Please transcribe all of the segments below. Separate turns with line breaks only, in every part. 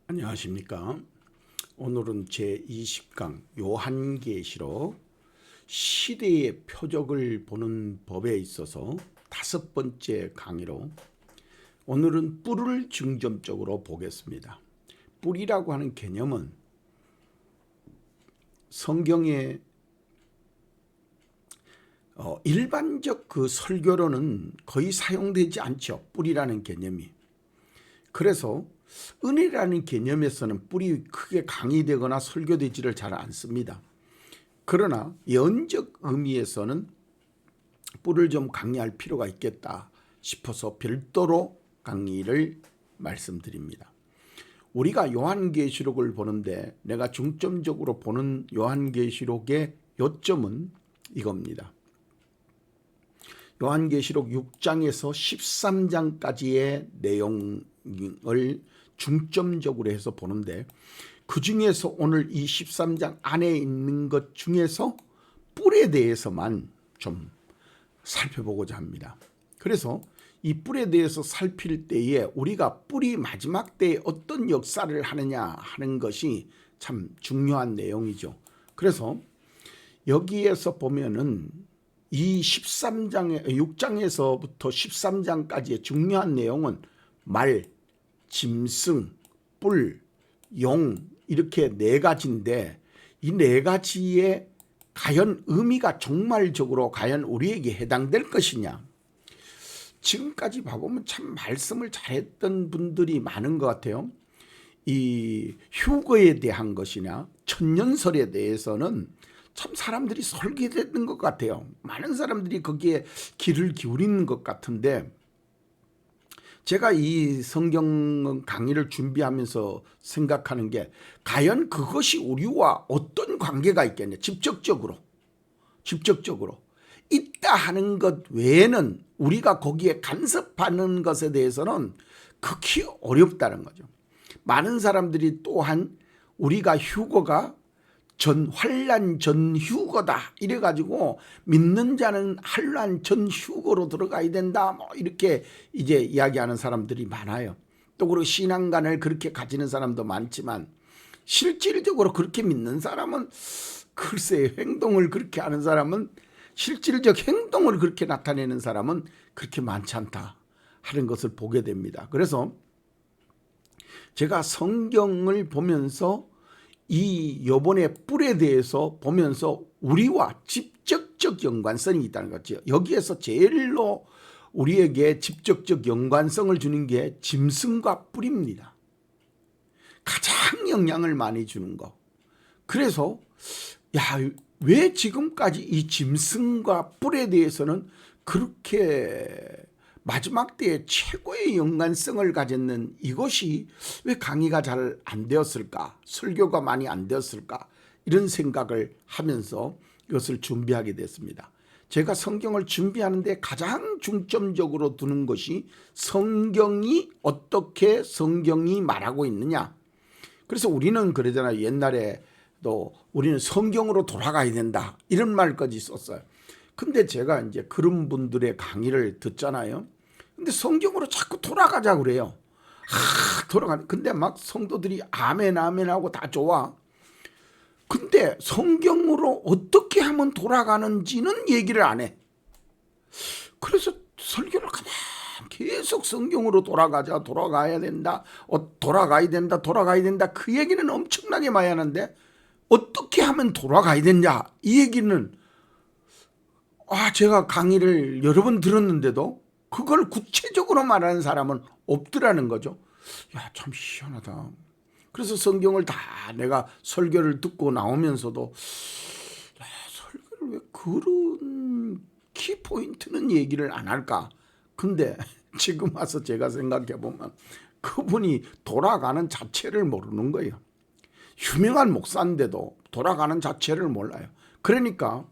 안녕하십니까. 오늘은 제20강 요한계시록 시대의 표적을 보는 법에 있어서 5번째 강의로 오늘은 뿔을 중점적으로 보겠습니다. 뿔이라고 하는 개념은 성경의 일반적 그 설교로는 거의 사용되지 않죠. 뿔이라는 개념이. 그래서 은혜라는 개념에서는 뿔이 크게 강의되거나 설교되지를 잘 않습니다. 그러나 예언적 의미에서는 뿔을 좀 강의할 필요가 있겠다 싶어서 별도로 강의를 말씀드립니다. 우리가 요한계시록을 보는데 내가 중점적으로 보는 요한계시록의 요점은 이겁니다. 요한계시록 6장에서 13장까지의 내용을 중점적으로 해서 보는데 그 중에서 오늘 이 13장 안에 있는 것 중에서 뿔에 대해서만 좀 살펴보고자 합니다. 그래서 이 뿔에 대해서 살필 때에 우리가 뿔이 마지막 때에 어떤 역사를 하느냐 하는 것이 참 중요한 내용이죠. 그래서 여기에서 보면은 이 6장에서부터 13장까지의 중요한 내용은 말, 짐승, 뿔, 용 이렇게 4가지인데 이 4가지의 과연 의미가 종말적으로 과연 우리에게 해당될 것이냐. 지금까지 봐보면 참 말씀을 잘했던 분들이 많은 것 같아요. 이 휴거에 대한 것이냐 천년설에 대해서는 참 사람들이 설계됐던 것 같아요. 많은 사람들이 거기에 귀를 기울이는 것 같은데 제가 이 성경 강의를 준비하면서 생각하는 게 과연 그것이 우리와 어떤 관계가 있겠냐. 직접적으로 있다 하는 것 외에는 우리가 거기에 간섭하는 것에 대해서는 극히 어렵다는 거죠. 많은 사람들이 또한 우리가 휴거가 환란 전 휴거다 이래가지고 믿는 자는 환란 전 휴거로 들어가야 된다 뭐 이렇게 이제 이야기하는 사람들이 많아요. 또 그리고 신앙관을 그렇게 가지는 사람도 많지만 실질적으로 그렇게 믿는 사람은 글쎄 행동을 그렇게 하는 사람은 실질적 행동을 그렇게 나타내는 사람은 그렇게 많지 않다 하는 것을 보게 됩니다. 그래서 제가 성경을 보면서 이 요번에 뿔에 대해서 보면서 우리와 직접적 연관성이 있다는 거죠. 여기에서 제일로 우리에게 직접적 연관성을 주는 게 짐승과 뿔입니다. 가장 영향을 많이 주는 거. 그래서 왜 지금까지 이 짐승과 뿔에 대해서는 그렇게 마지막 때에 최고의 연관성을 가졌는 이것이 왜 강의가 잘 안 되었을까? 설교가 많이 안 되었을까? 이런 생각을 하면서 이것을 준비하게 됐습니다. 제가 성경을 준비하는데 가장 중점적으로 두는 것이 성경이 어떻게 성경이 말하고 있느냐. 그래서 우리는 그러잖아요. 옛날에도 우리는 성경으로 돌아가야 된다. 이런 말까지 썼어요. 근데 제가 이제 그런 분들의 강의를 듣잖아요. 근데 성경으로 자꾸 돌아가자 그래요. 근데 막 성도들이 아멘 아멘 하고 다 좋아. 근데 성경으로 어떻게 하면 돌아가는지는 얘기를 안 해. 그래서 설교를 그냥 계속 성경으로 돌아가야 된다. 돌아가야 된다. 그 얘기는 엄청나게 많이 하는데 어떻게 하면 돌아가야 되냐 이 얘기는 제가 강의를 여러 번 들었는데도 그걸 구체적으로 말하는 사람은 없더라는 거죠. 참 희한하다. 그래서 성경을 다 내가 설교를 듣고 나오면서도 설교를 왜 그런 키포인트는 얘기를 안 할까. 근데 지금 와서 제가 생각해 보면 그분이 돌아가는 자체를 모르는 거예요. 유명한 목사인데도 돌아가는 자체를 몰라요. 그러니까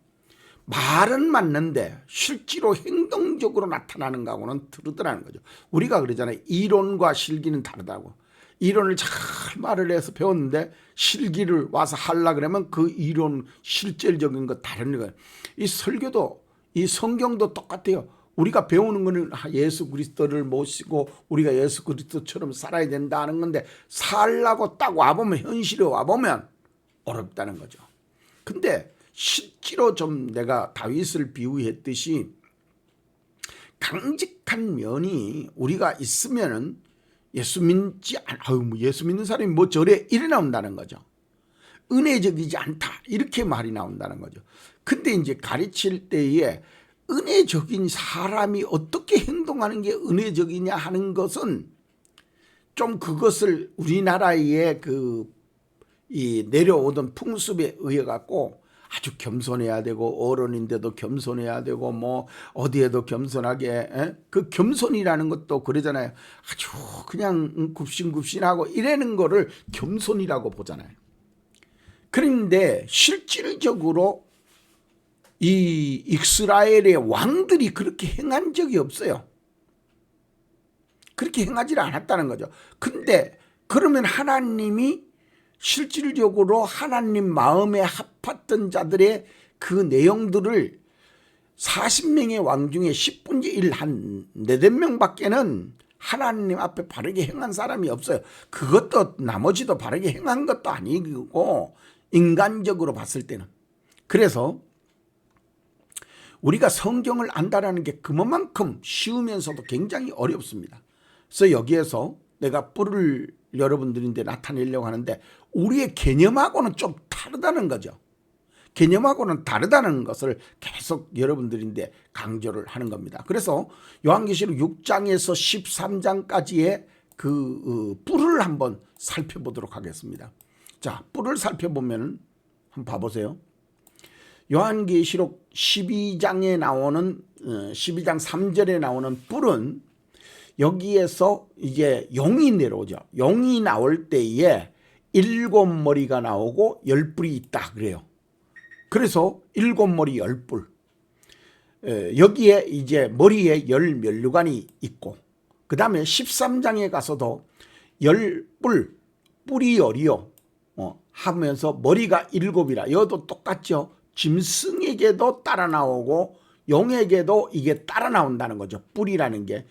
말은 맞는데 실제로 행동적으로 나타나는 거하고는 다르더라는 거죠. 우리가 그러잖아요. 이론과 실기는 다르다고. 이론을 잘 말을 해서 배웠는데 실기를 와서 하려고 그러면 그 이론 실질적인 거 다른 거예요. 이 설교도 이 성경도 똑같아요. 우리가 배우는 거는 예수 그리스도를 모시고 우리가 예수 그리스도처럼 살아야 된다는 건데 살라고 딱 와보면 현실에 와보면 어렵다는 거죠. 근데 실제로 좀 내가 다윗을 비유했듯이 강직한 면이 우리가 있으면은 예수 믿지 예수 믿는 사람이 뭐 저래 이래 나온다는 거죠. 은혜적이지 않다 이렇게 말이 나온다는 거죠. 근데 이제 가르칠 때에 은혜적인 사람이 어떻게 행동하는 게 은혜적이냐 하는 것은 좀 그것을 우리나라의 이 내려오던 풍습에 의해 갖고 아주 겸손해야 되고 어른인데도 겸손해야 되고 뭐 어디에도 겸손하게 그 겸손이라는 것도 그러잖아요. 아주 그냥 굽신굽신하고 이러는 거를 겸손이라고 보잖아요. 그런데 실질적으로 이 이스라엘의 왕들이 그렇게 행한 적이 없어요. 그렇게 행하지 않았다는 거죠. 근데 그러면 하나님이 실질적으로 하나님 마음에 합했던 자들의 그 내용들을 40명의 왕 중에 10분의 1 한 4~5명밖에는 하나님 앞에 바르게 행한 사람이 없어요. 그것도 나머지도 바르게 행한 것도 아니고 인간적으로 봤을 때는. 그래서 우리가 성경을 안다라는 게 그만큼 쉬우면서도 굉장히 어렵습니다. 그래서 여기에서 내가 뿔을 여러분들인데 나타내려고 하는데 우리의 개념하고는 좀 다르다는 거죠. 개념하고는 다르다는 것을 계속 여러분들인데 강조를 하는 겁니다. 그래서 요한계시록 6장에서 13장까지의 그 뿔을 한번 살펴보도록 하겠습니다. 자, 뿔을 살펴보면 한번 봐보세요. 요한계시록 12장에 나오는 12장 3절에 나오는 뿔은 여기에서 이제 용이 내려오죠. 용이 나올 때에 7머리가 나오고 10뿔이 있다 그래요. 그래서 7머리 10뿔. 여기에 이제 머리에 10면류관이 있고 그 다음에 13장에 가서도 10뿔 뿔이 열이요 하면서 머리가 7이라 이것도 똑같죠. 짐승에게도 따라 나오고 용에게도 이게 따라 나온다는 거죠. 뿔이라는 게.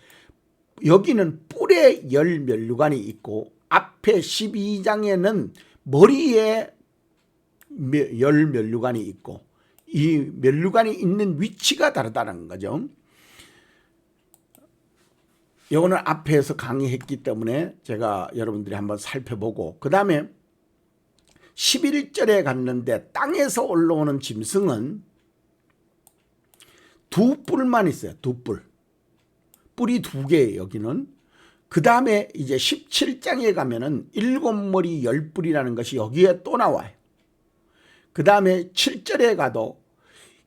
여기는 뿔에 10면류관이 있고 앞에 12장에는 머리에 10면류관이 있고 이 면류관이 있는 위치가 다르다는 거죠. 이거는 앞에서 강의했기 때문에 제가 여러분들이 한번 살펴보고 그 다음에 11절에 갔는데 땅에서 올라오는 짐승은 2뿔만 있어요. 2뿔. 뿔이 2개예요. 여기는. 그 다음에 이제 17장에 가면은 7머리 10뿔이라는 것이 여기에 또 나와요. 그 다음에 7절에 가도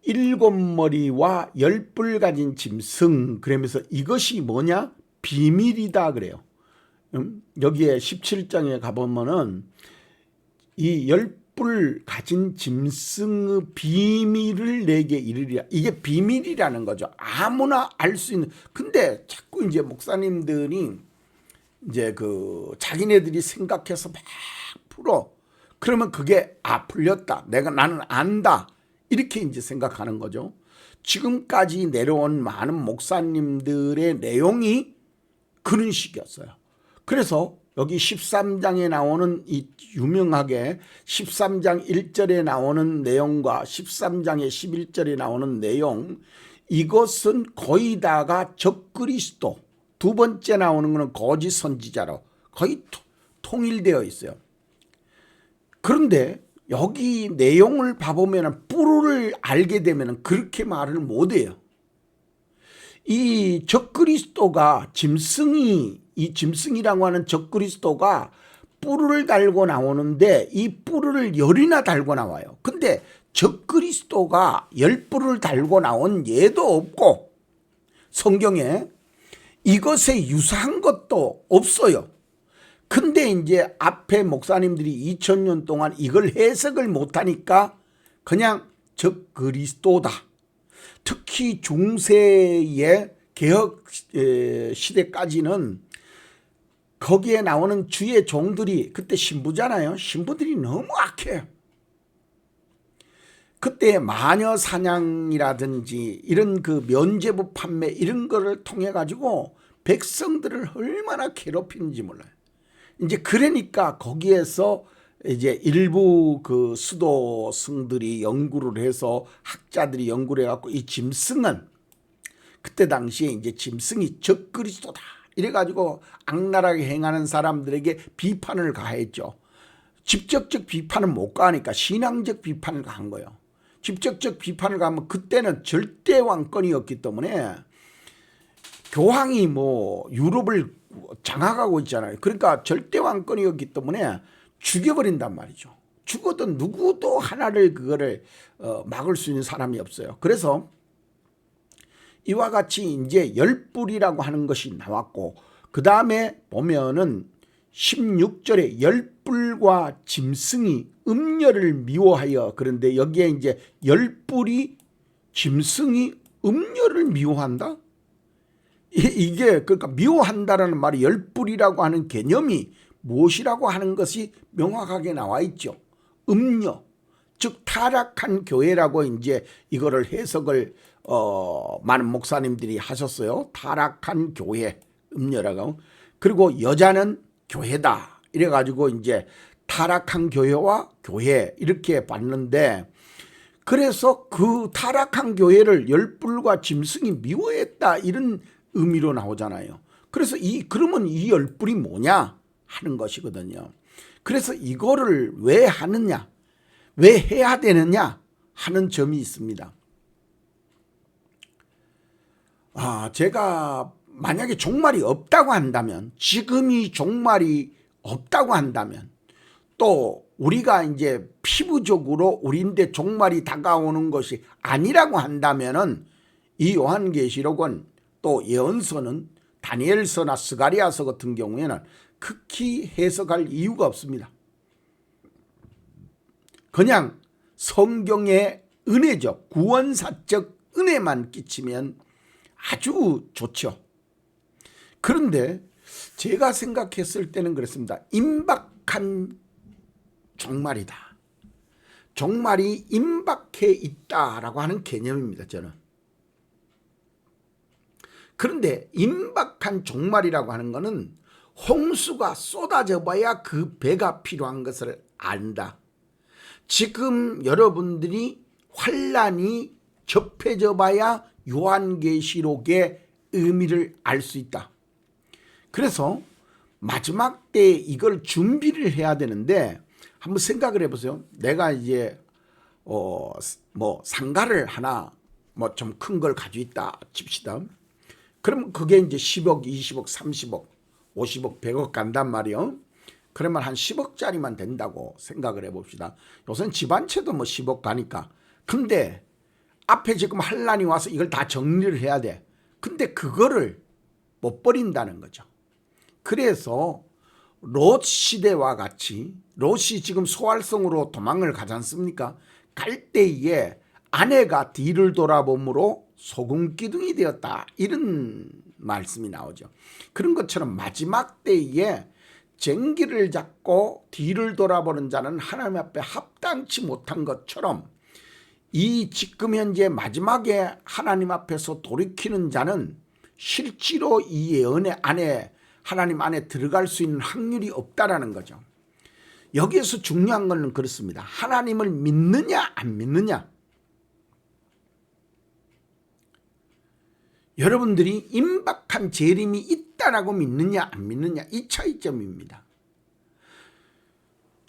7머리와 10뿔 가진 짐승 그러면서 이것이 뭐냐? 비밀이다 그래요. 여기에 17장에 가보면은 이 10뿔 가진 짐승의 비밀을 내게 이르리라. 이게 비밀이라는 거죠. 아무나 알 수 있는. 근데 자꾸 이제 목사님들이 이제 자기네들이 생각해서 막 풀어. 그러면 그게 풀렸다. 나는 안다. 이렇게 이제 생각하는 거죠. 지금까지 내려온 많은 목사님들의 내용이 그런 식이었어요. 그래서 여기 13장에 나오는 이 유명하게 13장 1절에 나오는 내용과 13장의 11절에 나오는 내용 이것은 거의 다가 적그리스도 두 번째 나오는 것은 거짓 선지자로 거의 통일되어 있어요. 그런데 여기 내용을 봐보면 뿔을 알게 되면 그렇게 말을 못해요. 이 적그리스도가 이 짐승이라고 하는 적그리스도가 뿔을 달고 나오는데 이 뿔을 10이나 달고 나와요. 근데 적그리스도가 10뿔을 달고 나온 예도 없고 성경에 이것에 유사한 것도 없어요. 근데 이제 앞에 목사님들이 2000년 동안 이걸 해석을 못하니까 그냥 적그리스도다. 특히 중세의 개혁 시대까지는 거기에 나오는 주의 종들이 그때 신부잖아요. 신부들이 너무 악해요. 그때 마녀 사냥이라든지 이런 그 면죄부 판매 이런 거를 통해 가지고 백성들을 얼마나 괴롭히는지 몰라요. 이제 그러니까 거기에서 이제 일부 그 수도승들이 연구를 해서 학자들이 연구를 해갖고 이 짐승은 그때 당시에 이제 짐승이 적그리스도다 이래가지고 악랄하게 행하는 사람들에게 비판을 가했죠. 직접적 비판을 못 가니까 신앙적 비판을 가한 거예요. 직접적 비판을 가면 그때는 절대 왕권이었기 때문에 교황이 뭐 유럽을 장악하고 있잖아요. 그러니까 절대 왕권이었기 때문에 죽여버린단 말이죠. 죽어도 누구도 하나를 그거를 막을 수 있는 사람이 없어요. 그래서 이와 같이 이제 열불이라고 하는 것이 나왔고, 그 다음에 보면은 16절에 열불과 짐승이 음녀를 미워하여, 그런데 여기에 이제 열불이 짐승이 음녀를 미워한다? 이게 그러니까 미워한다라는 말이 열불이라고 하는 개념이 무엇이라고 하는 것이 명확하게 나와 있죠. 음녀, 즉 타락한 교회라고 이제 이거를 해석을 많은 목사님들이 하셨어요. 타락한 교회, 음녀라고. 그리고 여자는 교회다. 이래가지고 이제 타락한 교회와 교회 이렇게 봤는데, 그래서 그 타락한 교회를 열불과 짐승이 미워했다 이런 의미로 나오잖아요. 그래서 그러면 이 열불이 뭐냐 하는 것이거든요. 그래서 이거를 왜 하느냐, 왜 해야 되느냐 하는 점이 있습니다. 제가 만약에 종말이 없다고 한다면, 지금이 종말이 없다고 한다면, 또 우리가 이제 피부적으로 우리인데 종말이 다가오는 것이 아니라고 한다면은 이 요한계시록은 또 예언서는 다니엘서나 스가랴서 같은 경우에는 극히 해석할 이유가 없습니다. 그냥 성경의 은혜적 구원사적 은혜만 끼치면 아주 좋죠. 그런데 제가 생각했을 때는 그렇습니다. 임박한 종말이다. 종말이 임박해 있다라고 하는 개념입니다. 저는. 그런데 임박한 종말이라고 하는 것은 홍수가 쏟아져 봐야 그 배가 필요한 것을 안다. 지금 여러분들이 환란이 접해져 봐야 요한계시록의 의미를 알 수 있다. 그래서 마지막 때 이걸 준비를 해야 되는데, 한번 생각을 해보세요. 내가 이제 뭐 상가를 하나 뭐 좀 큰 걸 가지고 있다 칩시다. 그럼 그게 이제 10억, 20억, 30억, 50억, 100억 간단 말이요. 그러면 한 10억짜리만 된다고 생각을 해봅시다. 요새는 집 한 채도 뭐 10억 가니까. 근데 앞에 지금 환란이 와서 이걸 다 정리를 해야 돼. 근데 그거를 못 버린다는 거죠. 그래서 롯 시대와 같이, 롯이 지금 소활성으로 도망을 가지 않습니까? 갈 때에 아내가 뒤를 돌아봄으로 소금기둥이 되었다, 이런 말씀이 나오죠. 그런 것처럼 마지막 때에 쟁기를 잡고 뒤를 돌아보는 자는 하나님 앞에 합당치 못한 것처럼, 이 지금 현재 마지막에 하나님 앞에서 돌이키는 자는 실제로 이 예언의 안에, 하나님 안에 들어갈 수 있는 확률이 없다라는 거죠. 여기에서 중요한 것은 그렇습니다. 하나님을 믿느냐 안 믿느냐. 여러분들이 임박한 재림이 있다라고 믿느냐 안 믿느냐, 이 차이점입니다.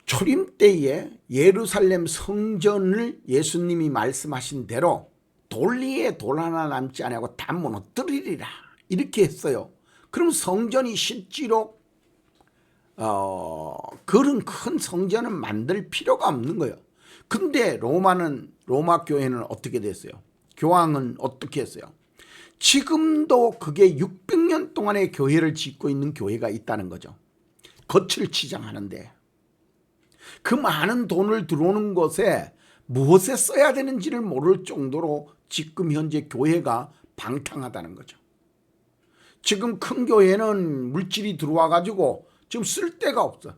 초림 때에 예루살렘 성전을 예수님이 말씀하신 대로 돌 위에 돌 하나 남지 아니하고 다 무너뜨리리라 이렇게 했어요. 그럼 성전이 실제로 그런 큰 성전을 만들 필요가 없는 거예요. 근데 로마 교회는 어떻게 됐어요? 교황은 어떻게 했어요? 지금도 그게 600년 동안의 교회를 짓고 있는 교회가 있다는 거죠. 겉을 치장하는데 그 많은 돈을 들어오는 것에 무엇에 써야 되는지를 모를 정도로 지금 현재 교회가 방탕하다는 거죠. 지금 큰 교회는 물질이 들어와 가지고 지금 쓸 데가 없어.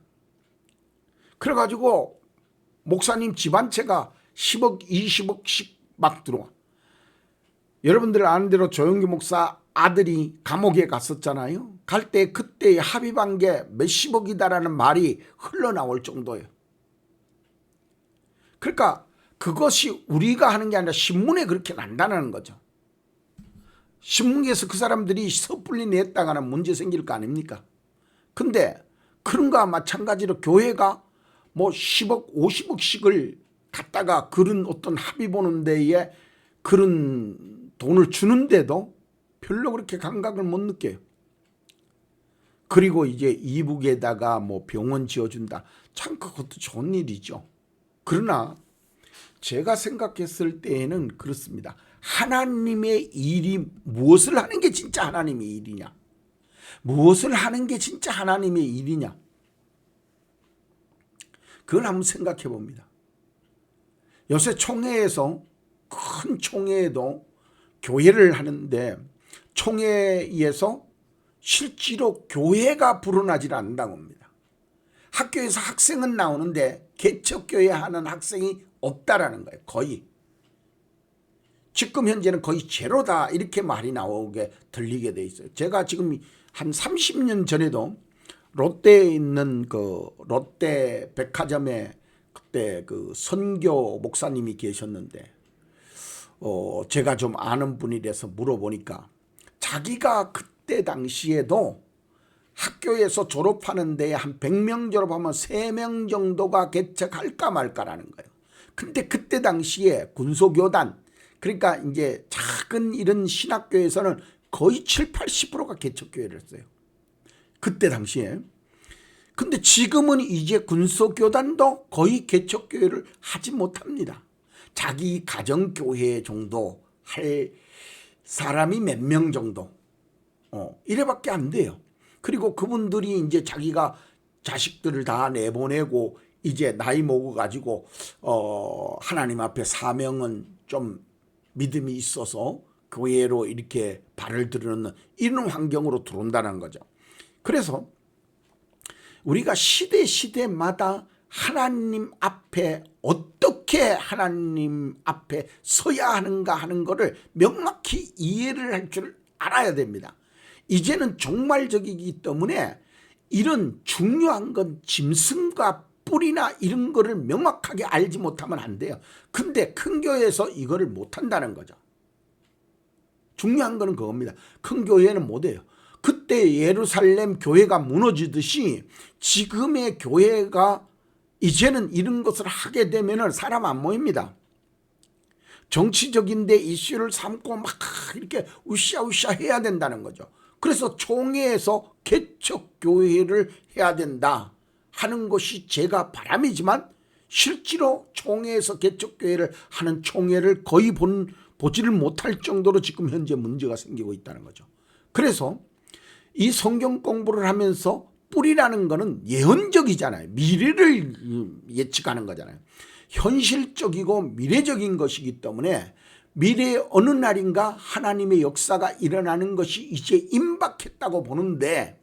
그래 가지고 목사님 집 한 채가 10억, 20억씩 막 들어와. 여러분들 아는 대로 조영기 목사 아들이 감옥에 갔었잖아요. 갈 때 그때 합의한 게 몇십억이다라는 말이 흘러나올 정도예요. 그러니까 그것이 우리가 하는 게 아니라 신문에 그렇게 난다는 거죠. 신문에서 그 사람들이 섣불리 냈다가는 문제 생길 거 아닙니까? 근데 그런 거와 마찬가지로 교회가 뭐 10억, 50억씩을 갖다가 그런 어떤 합의 보는 데에 그런 돈을 주는데도 별로 그렇게 감각을 못 느껴요. 그리고 이제 이북에다가 뭐 병원 지어준다. 참 그것도 좋은 일이죠. 그러나 제가 생각했을 때에는 그렇습니다. 하나님의 일이 무엇을 하는 게 진짜 하나님의 일이냐? 무엇을 하는 게 진짜 하나님의 일이냐? 그걸 한번 생각해 봅니다. 요새 총회에서 큰 총회에도 교회를 하는데 총회에서 실제로 교회가 불어나질 않는다고 합니다. 학교에서 학생은 나오는데 개척교회 하는 학생이 없다라는 거예요. 거의. 지금 현재는 거의 제로다 이렇게 말이 나오게 들리게 돼 있어요. 제가 지금 한 30년 전에도 롯데에 있는 그 롯데 백화점에 그때 그 선교 목사님이 계셨는데 제가 좀 아는 분이라서 물어보니까 자기가 그때 당시에도 학교에서 졸업하는 데에 한 100명 졸업하면 3명 정도가 개척할까 말까라는 거예요. 근데 그때 당시에 군소교단 그러니까 이제 작은 이런 신학교에서는 거의 7, 80%가 개척교회를 했어요. 그때 당시에. 근데 지금은 이제 군소교단도 거의 개척교회를 하지 못합니다. 자기 가정교회 정도 할 사람이 몇 명 정도. 이래밖에 안 돼요. 그리고 그분들이 이제 자기가 자식들을 다 내보내고 이제 나이 먹어가지고 하나님 앞에 사명은 좀 믿음이 있어서 교회로 이렇게 발을 들여놓는 이런 환경으로 들어온다는 거죠. 그래서 우리가 시대마다 하나님 앞에 어떻게 하나님 앞에 서야 하는가 하는 것을 명확히 이해를 할 줄 알아야 됩니다. 이제는 종말적이기 때문에 이런 중요한 건 짐승과 뿌리나 이런 거를 명확하게 알지 못하면 안 돼요. 근데 큰 교회에서 이거를 못한다는 거죠. 중요한 거는 그겁니다. 큰 교회는 못해요. 그때 예루살렘 교회가 무너지듯이 지금의 교회가 이제는 이런 것을 하게 되면 사람 안 모입니다. 정치적인데 이슈를 삼고 막 이렇게 으쌰으쌰 해야 된다는 거죠. 그래서 총회에서 개척교회를 해야 된다 하는 것이 제가 바람이지만 실제로 총회에서 개척교회를 하는 총회를 거의 보지를 못할 정도로 지금 현재 문제가 생기고 있다는 거죠. 그래서 이 성경 공부를 하면서 뿌리라는 거는 예언적이잖아요. 미래를 예측하는 거잖아요. 현실적이고 미래적인 것이기 때문에 미래의 어느 날인가 하나님의 역사가 일어나는 것이 이제 임박했다고 보는데,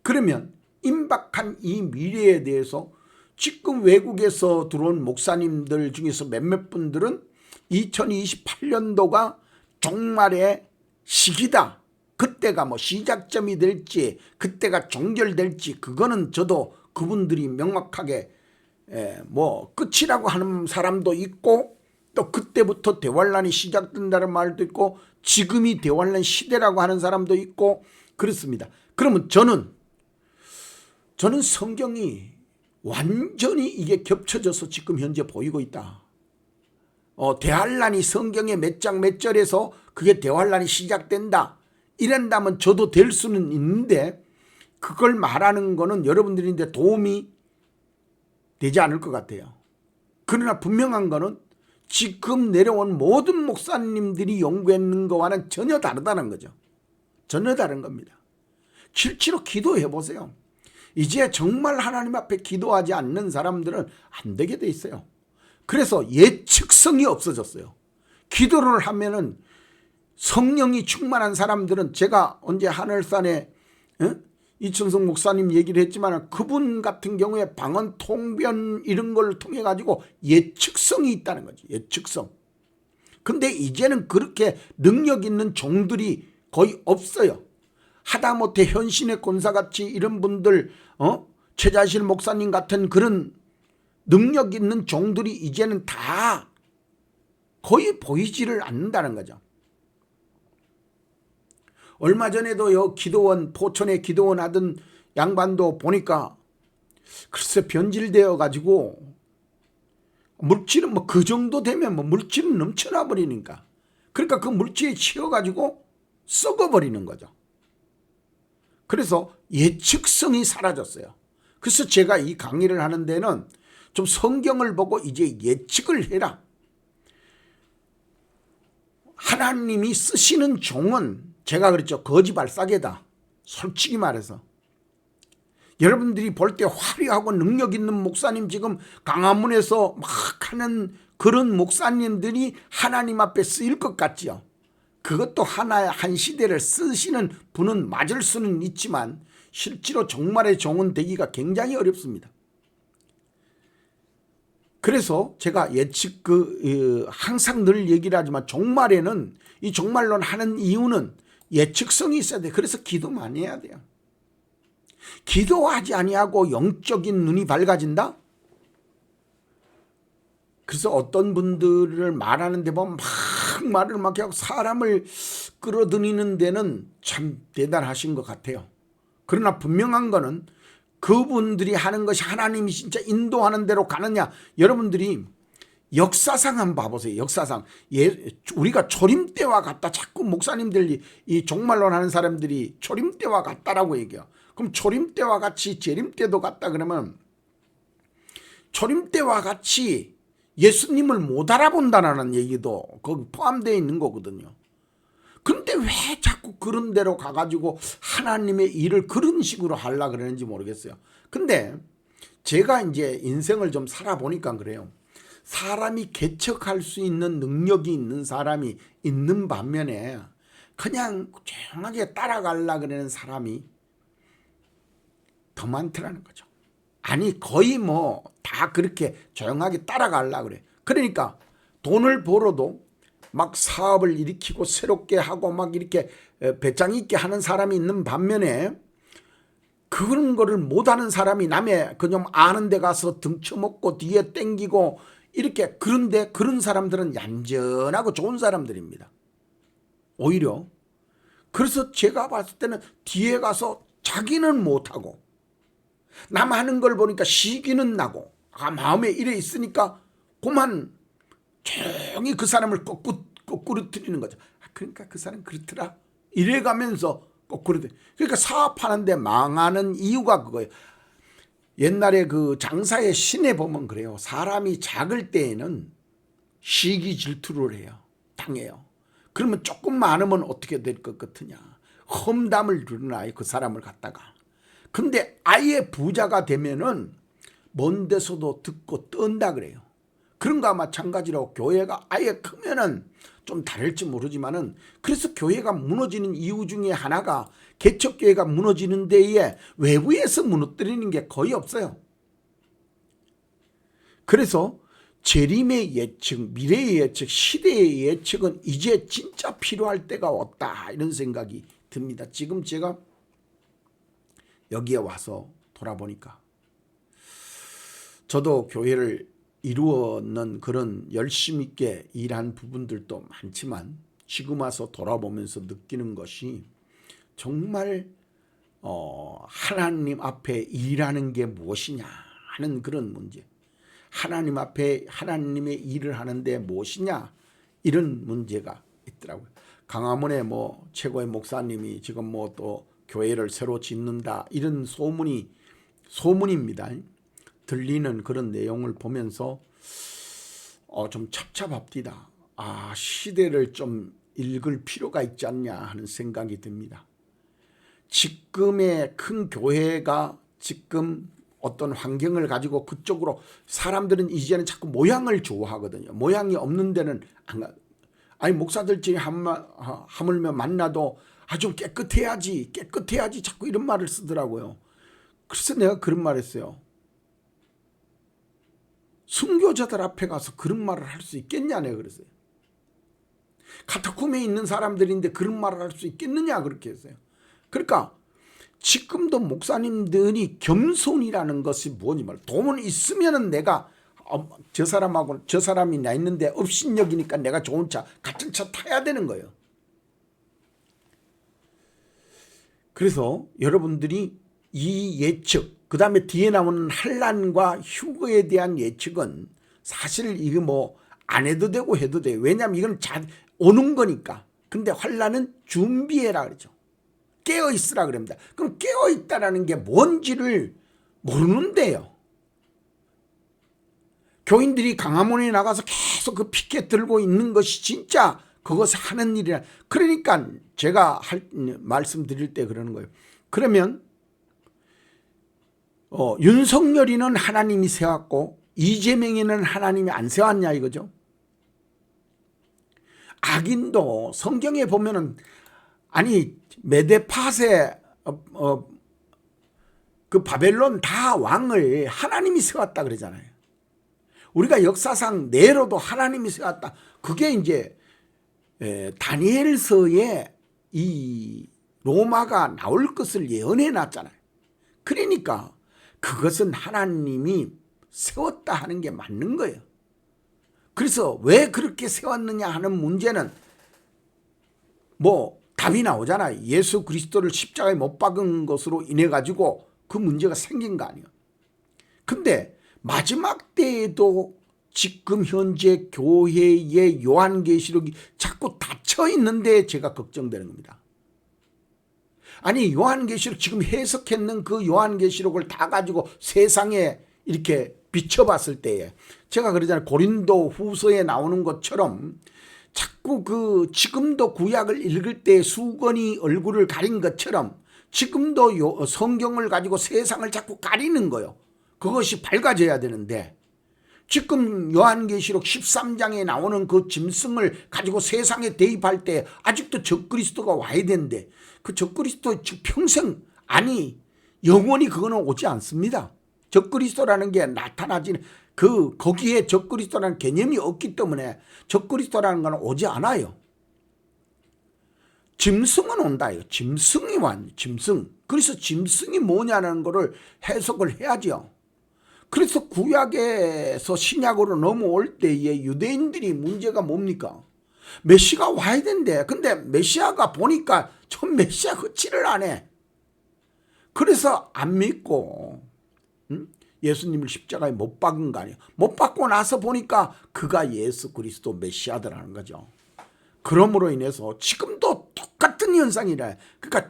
그러면 임박한 이 미래에 대해서 지금 외국에서 들어온 목사님들 중에서 몇몇 분들은 2028년도가 종말의 시기다, 그때가 뭐 시작점이 될지 그때가 종결될지 그거는 저도 그분들이 명확하게 뭐 끝이라고 하는 사람도 있고 또 그때부터 대환란이 시작된다는 말도 있고 지금이 대환란 시대라고 하는 사람도 있고 그렇습니다. 그러면 저는 성경이 완전히 이게 겹쳐져서 지금 현재 보이고 있다. 대환란이 성경의 몇 장 몇 절에서 그게 대환란이 시작된다 이런다면 저도 될 수는 있는데 그걸 말하는 거는 여러분들인데 도움이 되지 않을 것 같아요. 그러나 분명한 거는 지금 내려온 모든 목사님들이 연구했는 거와는 전혀 다르다는 거죠. 전혀 다른 겁니다. 실제로 기도해 보세요. 이제 정말 하나님 앞에 기도하지 않는 사람들은 안 되게 돼 있어요. 그래서 예측성이 없어졌어요. 기도를 하면은 성령이 충만한 사람들은 제가 언제 하늘산에 이천성 목사님 얘기를 했지만 그분 같은 경우에 방언 통변 이런 걸 통해 가지고 예측성이 있다는 거지. 예측성. 근데 이제는 그렇게 능력 있는 종들이 거의 없어요. 하다못해 현신의 권사같이 이런 분들 최자실 목사님 같은 그런 능력 있는 종들이 이제는 다 거의 보이지를 않는다는 거죠. 얼마 전에도 기도원 포천에 기도원 하던 양반도 보니까 글쎄 변질되어 가지고 물질은 뭐 그 정도 되면 뭐 물질은 넘쳐나 버리니까 그러니까 그 물질에 치여 가지고 썩어 버리는 거죠. 그래서 예측성이 사라졌어요. 그래서 제가 이 강의를 하는 데는 좀 성경을 보고 이제 예측을 해라. 하나님이 쓰시는 종은 제가 그랬죠. 거지발사계다. 솔직히 말해서. 여러분들이 볼 때 화려하고 능력 있는 목사님 지금 강화문에서 막 하는 그런 목사님들이 하나님 앞에 쓰일 것 같지요. 그것도 하나의 한 시대를 쓰시는 분은 맞을 수는 있지만 실제로 종말의 종은 되기가 굉장히 어렵습니다. 그래서 제가 예측 항상 늘 얘기를 하지만 종말에는 이 종말론 하는 이유는 예측성이 있어야 돼. 그래서 기도 많이 해야 돼요. 기도하지 아니하고 영적인 눈이 밝아진다? 그래서 어떤 분들을 말하는데 보면 막 말을 막 하고 사람을 끌어들이는 데는 참 대단하신 것 같아요. 그러나 분명한 거는 그분들이 하는 것이 하나님이 진짜 인도하는 대로 가느냐. 여러분들이 역사상 한번 봐보세요. 역사상 우리가 초림때와 같다. 자꾸 목사님들이 이 종말론 하는 사람들이 초림때와 같다라고 얘기해요. 그럼 초림때와 같이 재림때도 같다 그러면 초림때와 같이 예수님을 못 알아본다는 얘기도 거기 포함되어 있는 거거든요. 그런데 왜 자꾸 그런 데로 가가지고 하나님의 일을 그런 식으로 하려고 그러는지 모르겠어요. 근데 제가 이제 인생을 좀 살아보니까 그래요. 사람이 개척할 수 있는 능력이 있는 사람이 있는 반면에 그냥 조용하게 따라가려고 그러는 사람이 더 많더라는 거죠. 아니 거의 뭐 다 그렇게 조용하게 따라가려고 그래. 그러니까 돈을 벌어도 막 사업을 일으키고 새롭게 하고 막 이렇게 배짱 있게 하는 사람이 있는 반면에 그런 거를 못하는 사람이 남의 그냥 아는 데 가서 등쳐먹고 뒤에 땡기고 이렇게 그런데 그런 사람들은 얌전하고 좋은 사람들입니다. 오히려 그래서 제가 봤을 때는 뒤에 가서 자기는 못하고 남 하는 걸 보니까 시기는 나고 마음에 이래 있으니까 그만 조용히 그 사람을 거꾸로 틀리는 거죠. 그러니까 그 사람 그렇더라 이래가면서 거꾸로 그러니까 사업하는데 망하는 이유가 그거예요. 옛날에 그 장사의 신에 보면 그래요. 사람이 작을 때에는 시기 질투를 해요. 당해요. 그러면 조금 많으면 어떻게 될 것 같으냐. 험담을 드러나요. 그 사람을 갖다가. 근데 아예 부자가 되면은 먼 데서도 듣고 뜬다 그래요. 그런 거와 마찬가지로 교회가 아예 크면은 좀 다를지 모르지만은 그래서 교회가 무너지는 이유 중에 하나가 개척교회가 무너지는 데에 외부에서 무너뜨리는 게 거의 없어요. 그래서 재림의 예측, 미래의 예측, 시대의 예측은 이제 진짜 필요할 때가 왔다 이런 생각이 듭니다. 지금 제가 여기에 와서 돌아보니까 저도 교회를 이루어는 그런 열심 있게 일한 부분들도 많지만 지금 와서 돌아보면서 느끼는 것이 정말 하나님 앞에 일하는 게 무엇이냐 하는 그런 문제, 하나님 앞에 하나님의 일을 하는데 무엇이냐 이런 문제가 있더라고요. 강화문에 뭐 최고의 목사님이 지금 뭐 또 교회를 새로 짓는다 이런 소문입니다. 들리는 그런 내용을 보면서 좀 찹찹합디다. 시대를 좀 읽을 필요가 있지 않냐 하는 생각이 듭니다. 지금의 큰 교회가 지금 어떤 환경을 가지고 그쪽으로 사람들은 이제는 자꾸 모양을 좋아하거든요. 모양이 없는 데는 안 가. 아니 목사들끼리 하물며 만나도 좀 깨끗해야지 깨끗해야지 자꾸 이런 말을 쓰더라고요. 그래서 내가 그런 말 했어요. 순교자들 앞에 가서 그런 말을 할 수 있겠냐 내가 그랬어요. 카타콤에 있는 사람들인데 그런 말을 할 수 있겠느냐 그렇게 했어요. 그러니까 지금도 목사님들이 겸손이라는 것이 뭐니 말. 돈 있으면은 내가 저 사람하고 저 사람이 나 있는데 업신여기니까 내가 좋은 차 같은 차 타야 되는 거예요. 그래서 여러분들이 이 예측, 그 다음에 뒤에 나오는 환난과 휴거에 대한 예측은 사실 이거 뭐 안 해도 되고 해도 돼요. 왜냐하면 이건 오는 거니까. 근데 환난은 준비해라 그러죠. 깨어 있으라 그럽니다. 그럼 깨어 있다라는 게 뭔지를 모르는데요. 교인들이 강화문에 나가서 계속 그 피켓 들고 있는 것이 진짜 그것을 하는 일이라. 그러니까 제가 말씀드릴 때 그러는 거예요. 그러면 윤석열이는 하나님이 세웠고 이재명이는 하나님이 안 세웠냐 이거죠. 악인도 성경에 보면은 아니 메데파세 그 바벨론 다 왕을 하나님이 세웠다 그러잖아요. 우리가 역사상 네로도 하나님이 세웠다. 그게 이제 다니엘서에 이 로마가 나올 것을 예언해 놨잖아요. 그러니까 그것은 하나님이 세웠다 하는 게 맞는 거예요. 그래서 왜 그렇게 세웠느냐 하는 문제는 뭐 답이 나오잖아요. 예수 그리스도를 십자가에 못 박은 것으로 인해 가지고 그 문제가 생긴 거 아니에요. 근데 마지막 때에도 지금 현재 교회의 요한계시록이 자꾸 닫혀 있는데 제가 걱정되는 겁니다. 아니 요한계시록 지금 해석했는 그 요한계시록을 다 가지고 세상에 이렇게 비춰봤을 때에 제가 그러잖아요. 고린도 후서에 나오는 것처럼 자꾸 그 지금도 구약을 읽을 때 수건이 얼굴을 가린 것처럼 지금도 성경을 가지고 세상을 자꾸 가리는 거예요. 그것이 밝아져야 되는데 지금 요한계시록 13장에 나오는 그 짐승을 가지고 세상에 대입할 때 아직도 적그리스도가 와야 되는데 그 적그리스도 평생 아니 영원히 그거는 오지 않습니다. 적그리스도라는 게 나타나지는 거기에 적그리스도라는 개념이 없기 때문에 적그리스도라는 건 오지 않아요. 짐승은 온다. 짐승이 왔네. 짐승. 그래서 짐승이 뭐냐는 거를 해석을 해야죠. 그래서 구약에서 신약으로 넘어올 때에 유대인들이 문제가 뭡니까? 메시아가 와야 된대. 근데 메시아가 보니까 전 메시아 흑치를 안 해. 그래서 안 믿고 예수님을 십자가에 못 박은 거 아니에요. 못 박고 나서 보니까 그가 예수 그리스도 메시아더라는 거죠. 그러므로 인해서 지금도 똑같은 현상이래. 그러니까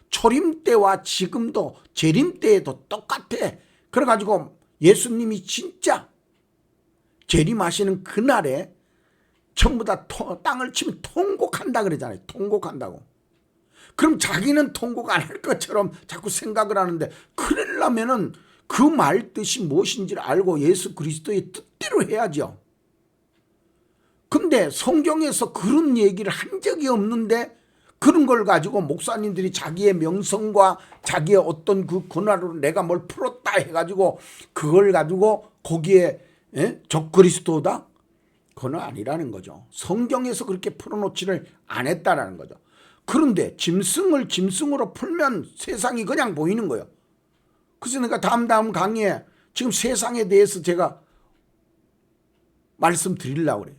초림 때와 지금도 재림 때에도 똑같아. 그래가지고 예수님이 진짜 재림하시는 그날에 전부 다 땅을 치면 통곡한다 그러잖아요. 통곡한다고. 그럼 자기는 통곡 안 할 것처럼 자꾸 생각을 하는데 그러려면은 그 말 뜻이 무엇인지를 알고 예수 그리스도의 뜻대로 해야죠. 근데 성경에서 그런 얘기를 한 적이 없는데 그런 걸 가지고 목사님들이 자기의 명성과 자기의 어떤 그 권한으로 내가 뭘 풀었다 해가지고 그걸 가지고 거기에 적그리스도다? 그건 아니라는 거죠. 성경에서 그렇게 풀어놓지를 않았다라는 거죠. 그런데 짐승을 짐승으로 풀면 세상이 그냥 보이는 거예요. 그래서 내가 다음 강의에 지금 세상에 대해서 제가 말씀드리려고 그래요.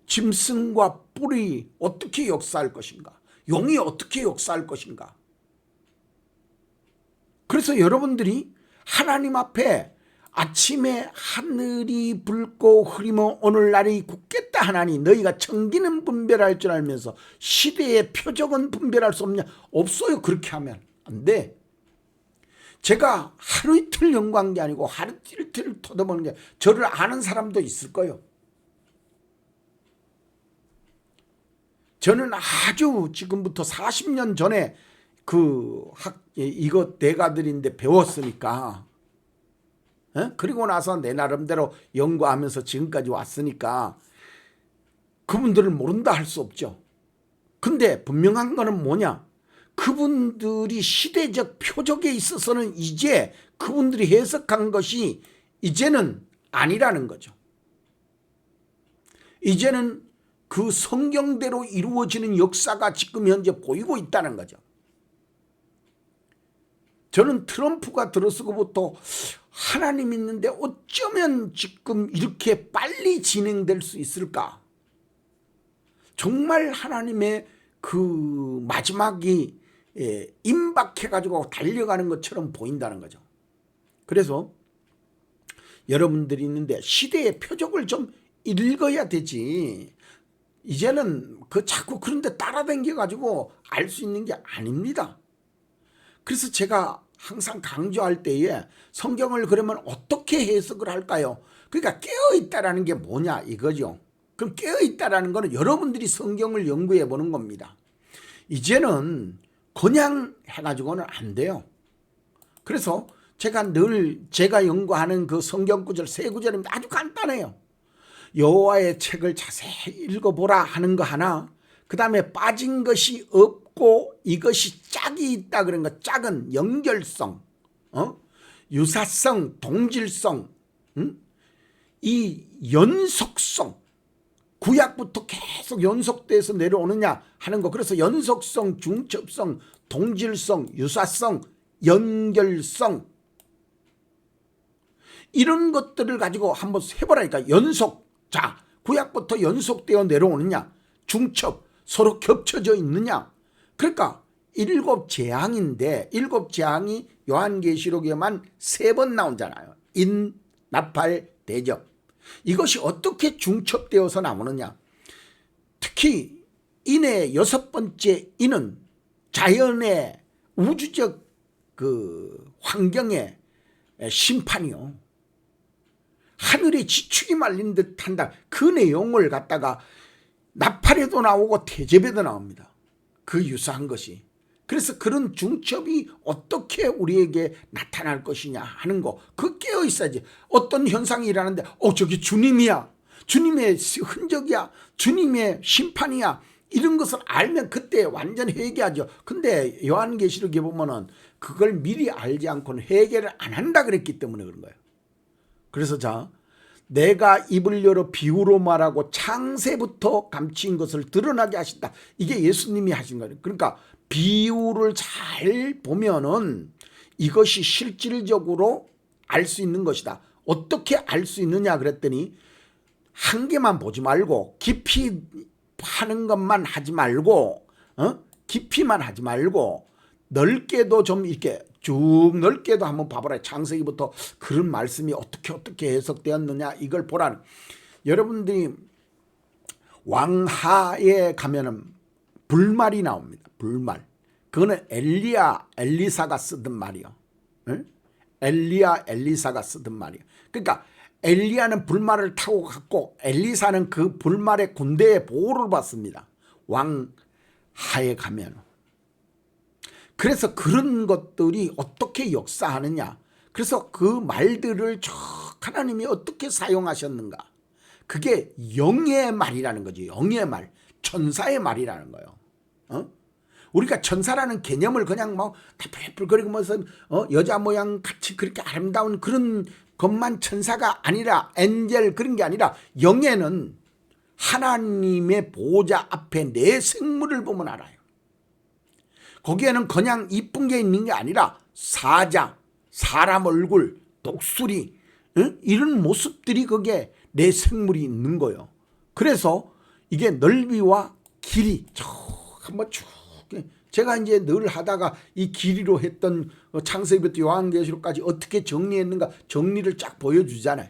짐승과 뿔이 어떻게 역사할 것인가? 용이 어떻게 역사할 것인가? 그래서 여러분들이 하나님 앞에 아침에 하늘이 붉고 흐리면 오늘날이 굳겠다 하나니 너희가 청기는 분별할 줄 알면서 시대의 표적은 분별할 수 없냐? 없어요. 그렇게 하면 안 돼. 제가 하루 이틀 연구한 게 아니고 하루 이틀 토도보는 게 저를 아는 사람도 있을 거예요. 저는 아주 지금부터 40년 전에 이거 대가들인데 배웠으니까 그리고 나서 내 나름대로 연구하면서 지금까지 왔으니까 그분들을 모른다 할 수 없죠. 근데 분명한 거는 뭐냐? 그분들이 시대적 표적에 있어서는 이제 그분들이 해석한 것이 이제는 아니라는 거죠. 이제는 그 성경대로 이루어지는 역사가 지금 현재 보이고 있다는 거죠. 저는 트럼프가 들어서고부터 하나님 있는데 어쩌면 지금 이렇게 빨리 진행될 수 있을까? 정말 하나님의 그 마지막이 임박해가지고 달려가는 것처럼 보인다는 거죠. 그래서 여러분들이 있는데 시대의 표적을 좀 읽어야 되지. 이제는 그 자꾸 그런데 따라다녀가지고 알 수 있는 게 아닙니다. 그래서 제가 항상 강조할 때에 성경을 그러면 어떻게 해석을 할까요? 그러니까 깨어있다라는 게 뭐냐 이거죠. 그럼 깨어있다라는 거는 여러분들이 성경을 연구해 보는 겁니다. 이제는 그냥 해가지고는 안 돼요. 그래서 제가 연구하는 그 성경 구절 세 구절입니다. 아주 간단해요. 여호와의 책을 자세히 읽어보라 하는 거 하나, 그 다음에 빠진 것이 없고 이것이 짝이 있다 그런 거. 짝은 연결성, 유사성, 동질성, 이 연속성, 구약부터 계속 연속돼서 내려오느냐 하는 거. 그래서 연속성, 중첩성, 동질성, 유사성, 연결성, 이런 것들을 가지고 한번 해보라니까. 연속, 자, 구약부터 연속되어 내려오느냐, 중첩, 서로 겹쳐져 있느냐. 그러니까 7재앙인데 7재앙이 요한계시록에만 3번 나오잖아요. 인, 나팔, 대접. 이것이 어떻게 중첩되어서 나오느냐. 특히 인의 6번째 인은 자연의 우주적 그 환경의 심판이요. 하늘의 지축이 말린 듯 한다. 그 내용을 갖다가 나팔에도 나오고 대접에도 나옵니다. 그 유사한 것이. 그래서 그런 중첩이 어떻게 우리에게 나타날 것이냐 하는 거, 그 깨어 있어야지. 어떤 현상이 일어나는데 저기 주님이야, 주님의 흔적이야, 주님의 심판이야, 이런 것을 알면 그때 완전 회개하죠. 근데 요한계시록에 보면은 그걸 미리 알지 않고는 회개를 안 한다 그랬기 때문에 그런 거예요. 그래서 자, 내가 입을 열어 비유로 말하고 창세부터 감추인 것을 드러나게 하신다. 이게 예수님이 하신 거예요. 그러니까 비유를 잘 보면은 이것이 실질적으로 알 수 있는 것이다. 어떻게 알 수 있느냐 그랬더니 한 개만 보지 말고 깊이 파는 것만 하지 말고, 깊이만 하지 말고 넓게도 좀 이렇게 쭉 넓게도 한번 봐보라. 창세기부터 그런 말씀이 어떻게 해석되었느냐 이걸 보라는. 여러분들이 왕하에 가면은 불말이 나옵니다. 불말. 그거는 엘리사가 쓰던 말이요. 엘리사가 쓰던 말이요. 그러니까 엘리야는 불말을 타고 갔고 엘리사는 그 불말의 군대의 보호를 받습니다. 왕하에 가면. 그래서 그런 것들이 어떻게 역사하느냐. 그래서 그 말들을 쭉 하나님이 어떻게 사용하셨는가. 그게 영의 말이라는 거지. 영의 말. 천사의 말이라는 거예요. 우리가 천사라는 개념을 그냥 뭐 다 펄펄거리고 무슨 여자 모양 같이 그렇게 아름다운 그런 것만 천사가 아니라, 엔젤 그런 게 아니라, 영에는 하나님의 보호자 앞에 내 생물을 보면 알아요. 거기에는 그냥 이쁜 게 있는 게 아니라 사자, 사람 얼굴, 독수리, 이런 모습들이 거기에 내 생물이 있는 거예요. 그래서 이게 넓이와 길이 한번 쭉, 제가 이제 늘 하다가 이 길이로 했던 창세기부터 요한계시록까지 어떻게 정리했는가 정리를 쫙 보여주잖아요.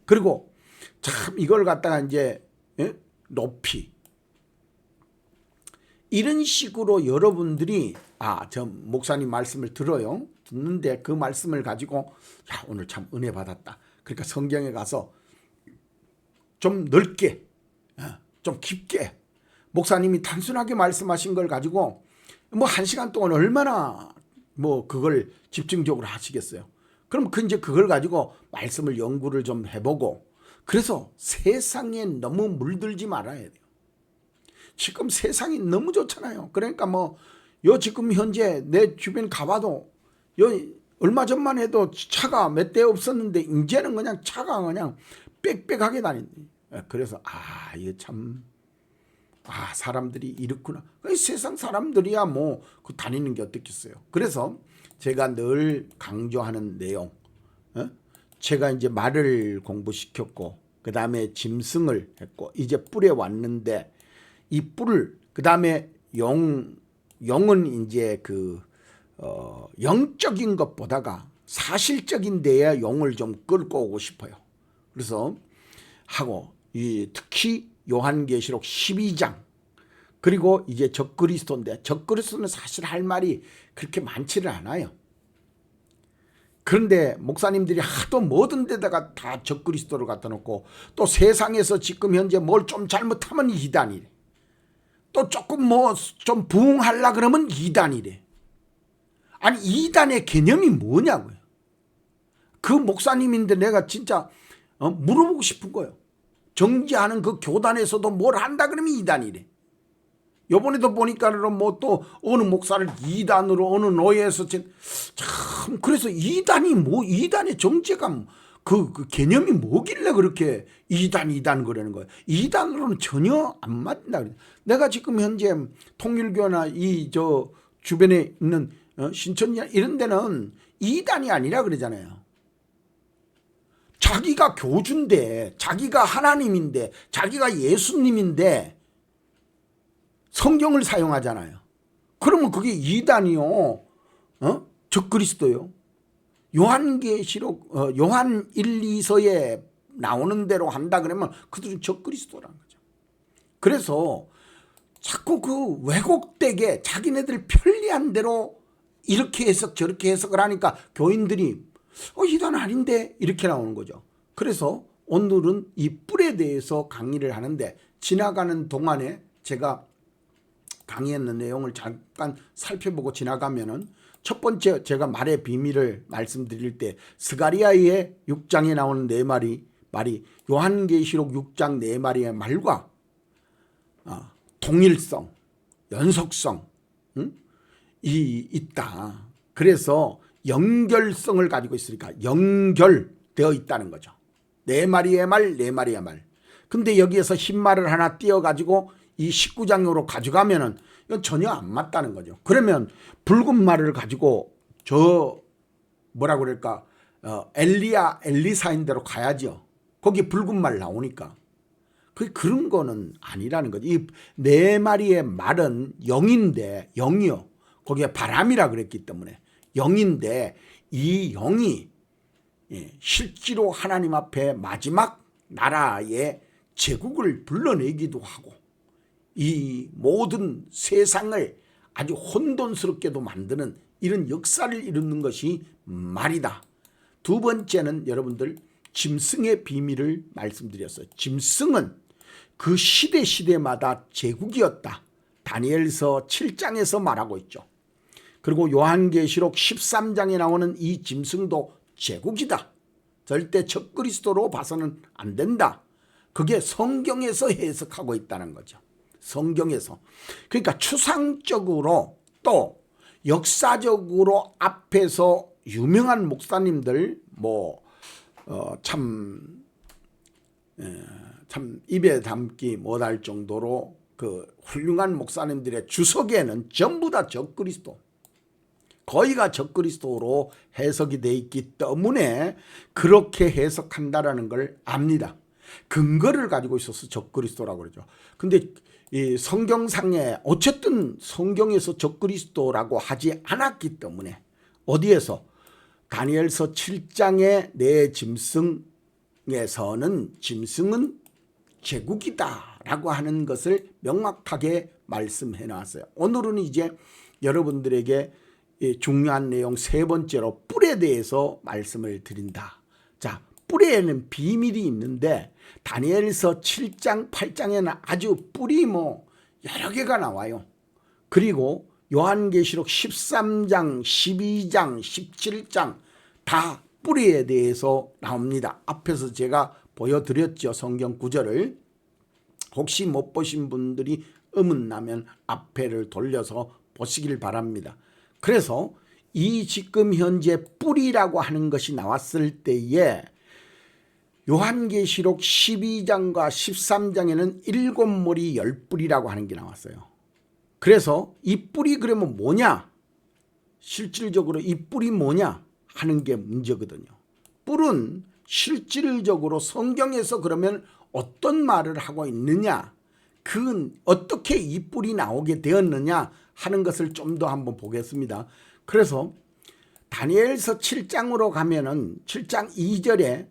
그리고 참 이걸 갖다가 이제 높이, 이런 식으로 여러분들이 저 목사님 말씀을 들어요. 듣는데 그 말씀을 가지고 오늘 참 은혜 받았다. 그러니까 성경에 가서 좀 넓게, 좀 깊게, 목사님이 단순하게 말씀하신 걸 가지고 뭐 1시간 동안 얼마나 뭐 그걸 집중적으로 하시겠어요. 그럼 이제 그걸 가지고 말씀을 연구를 좀 해보고, 그래서 세상에 너무 물들지 말아야 돼요. 지금 세상이 너무 좋잖아요. 그러니까 뭐 요 지금 현재 내 주변 가봐도 요 얼마 전만 해도 차가 몇 대 없었는데 이제는 그냥 차가 그냥 빽빽하게 다닌다. 그래서 이게 참 사람들이 이렇구나. 세상 사람들이야 뭐 그 다니는 게 어떻겠어요. 그래서 제가 늘 강조하는 내용, 제가 이제 말을 공부시켰고 그 다음에 짐승을 했고 이제 뿔에 왔는데 이 뿔을 그 다음에 영은 이제 영적인 것보다가 사실적인 데에 용을 좀 끌고 오고 싶어요. 그래서 특히 요한계시록 12장 그리고 이제 적그리스도인데 적그리스도는 사실 할 말이 그렇게 많지는 않아요. 그런데 목사님들이 하도 모든 데다가 다 적그리스도를 갖다 놓고 또 세상에서 지금 현재 뭘 좀 잘못하면 이단이래. 또 조금 뭐 좀 부흥하려 그러면 이단이래. 아니 이단의 개념이 뭐냐고요. 그 목사님인데 내가 진짜 물어보고 싶은 거예요. 정지하는 그 교단에서도 뭘 한다 그러면 이단이래. 요번에도 보니까는 뭐 또 어느 목사를 이단으로 어느 노예에서 참 그래서 이단의 정체감 그 개념이 뭐길래 그렇게 이단 그러는 거예요. 이단으로는 전혀 안 맞는다. 내가 지금 현재 통일교나 주변에 있는 신천지나 이런 데는 이단이 아니라 그러잖아요. 자기가 교주인데 자기가 하나님인데 자기가 예수님인데 성경을 사용하잖아요. 그러면 그게 이단이요. 적그리스도요. 요한계시록 요한 1, 2서에 나오는 대로 한다 그러면 그들은 적그리스도라는 거죠. 그래서 자꾸 그 왜곡되게 자기네들 편리한 대로 이렇게 해석 저렇게 해석을 하니까 교인들이 이단 아닌데 이렇게 나오는 거죠. 그래서 오늘은 이 뿔에 대해서 강의를 하는데 지나가는 동안에 제가 강의했는 내용을 잠깐 살펴보고 지나가면은 첫 번째 제가 말의 비밀을 말씀드릴 때 스가리아의 6장에 나오는 네 말이 요한계시록 6장 네 마리의 말과 동일성, 연속성 있다. 그래서 연결성을 가지고 있으니까 연결되어 있다는 거죠. 네 마리의 말, 네 마리의 말. 근데 여기에서 흰 말을 하나 띄어가지고 이 19장으로 가져가면은 이건 전혀 안 맞다는 거죠. 그러면 붉은 말을 가지고 엘리사인 대로 가야죠. 거기 붉은 말 나오니까. 그런 거는 아니라는 거죠. 이 네 마리의 말은 영이요. 거기에 바람이라 그랬기 때문에 영인데 이 영이 실제로 하나님 앞에 마지막 나라의 제국을 불러내기도 하고 이 모든 세상을 아주 혼돈스럽게도 만드는 이런 역사를 이루는 것이 말이다. 두 번째는 여러분들 짐승의 비밀을 말씀드렸어요. 짐승은 그 시대마다 제국이었다. 다니엘서 7장에서 말하고 있죠. 그리고 요한계시록 13장에 나오는 이 짐승도 제국이다. 절대 적그리스도로 봐서는 안 된다. 그게 성경에서 해석하고 있다는 거죠. 성경에서. 그러니까 추상적으로 또 역사적으로 앞에서 유명한 목사님들 참 입에 담기 못할 정도로 그 훌륭한 목사님들의 주석에는 전부 다 적그리스도, 거의가 적그리스도로 해석이 돼 있기 때문에 그렇게 해석한다라는 걸 압니다. 근거를 가지고 있어서 적그리스도라고 그러죠. 근데 이 성경상에 어쨌든 성경에서 적그리스도라고 하지 않았기 때문에 어디에서 다니엘서 7장의 네 짐승에서는 짐승은 제국이다라고 하는 것을 명확하게 말씀해 놨어요. 오늘은 이제 여러분들에게 중요한 내용 세 번째로 뿔에 대해서 말씀을 드린다. 자, 뿔에는 비밀이 있는데 다니엘서 7장 8장에는 아주 뿔이 여러 개가 나와요. 그리고 요한계시록 13장 12장 17장 다 뿔에 대해서 나옵니다. 앞에서 제가 보여드렸죠. 성경 구절을. 혹시 못 보신 분들이 의문나면 앞에를 돌려서 보시길 바랍니다. 그래서 이 지금 현재 뿔이라고 하는 것이 나왔을 때에 요한계시록 12장과 13장에는 7머리 10뿔이라고 하는 게 나왔어요. 그래서 이 뿔이 그러면 뭐냐? 실질적으로 이 뿔이 뭐냐 하는 게 문제거든요. 뿔은 실질적으로 성경에서 그러면 어떤 말을 하고 있느냐, 그건 어떻게 이 뿔이 나오게 되었느냐 하는 것을 좀 더 한번 보겠습니다. 그래서 다니엘서 7장으로 가면은 7장 2절에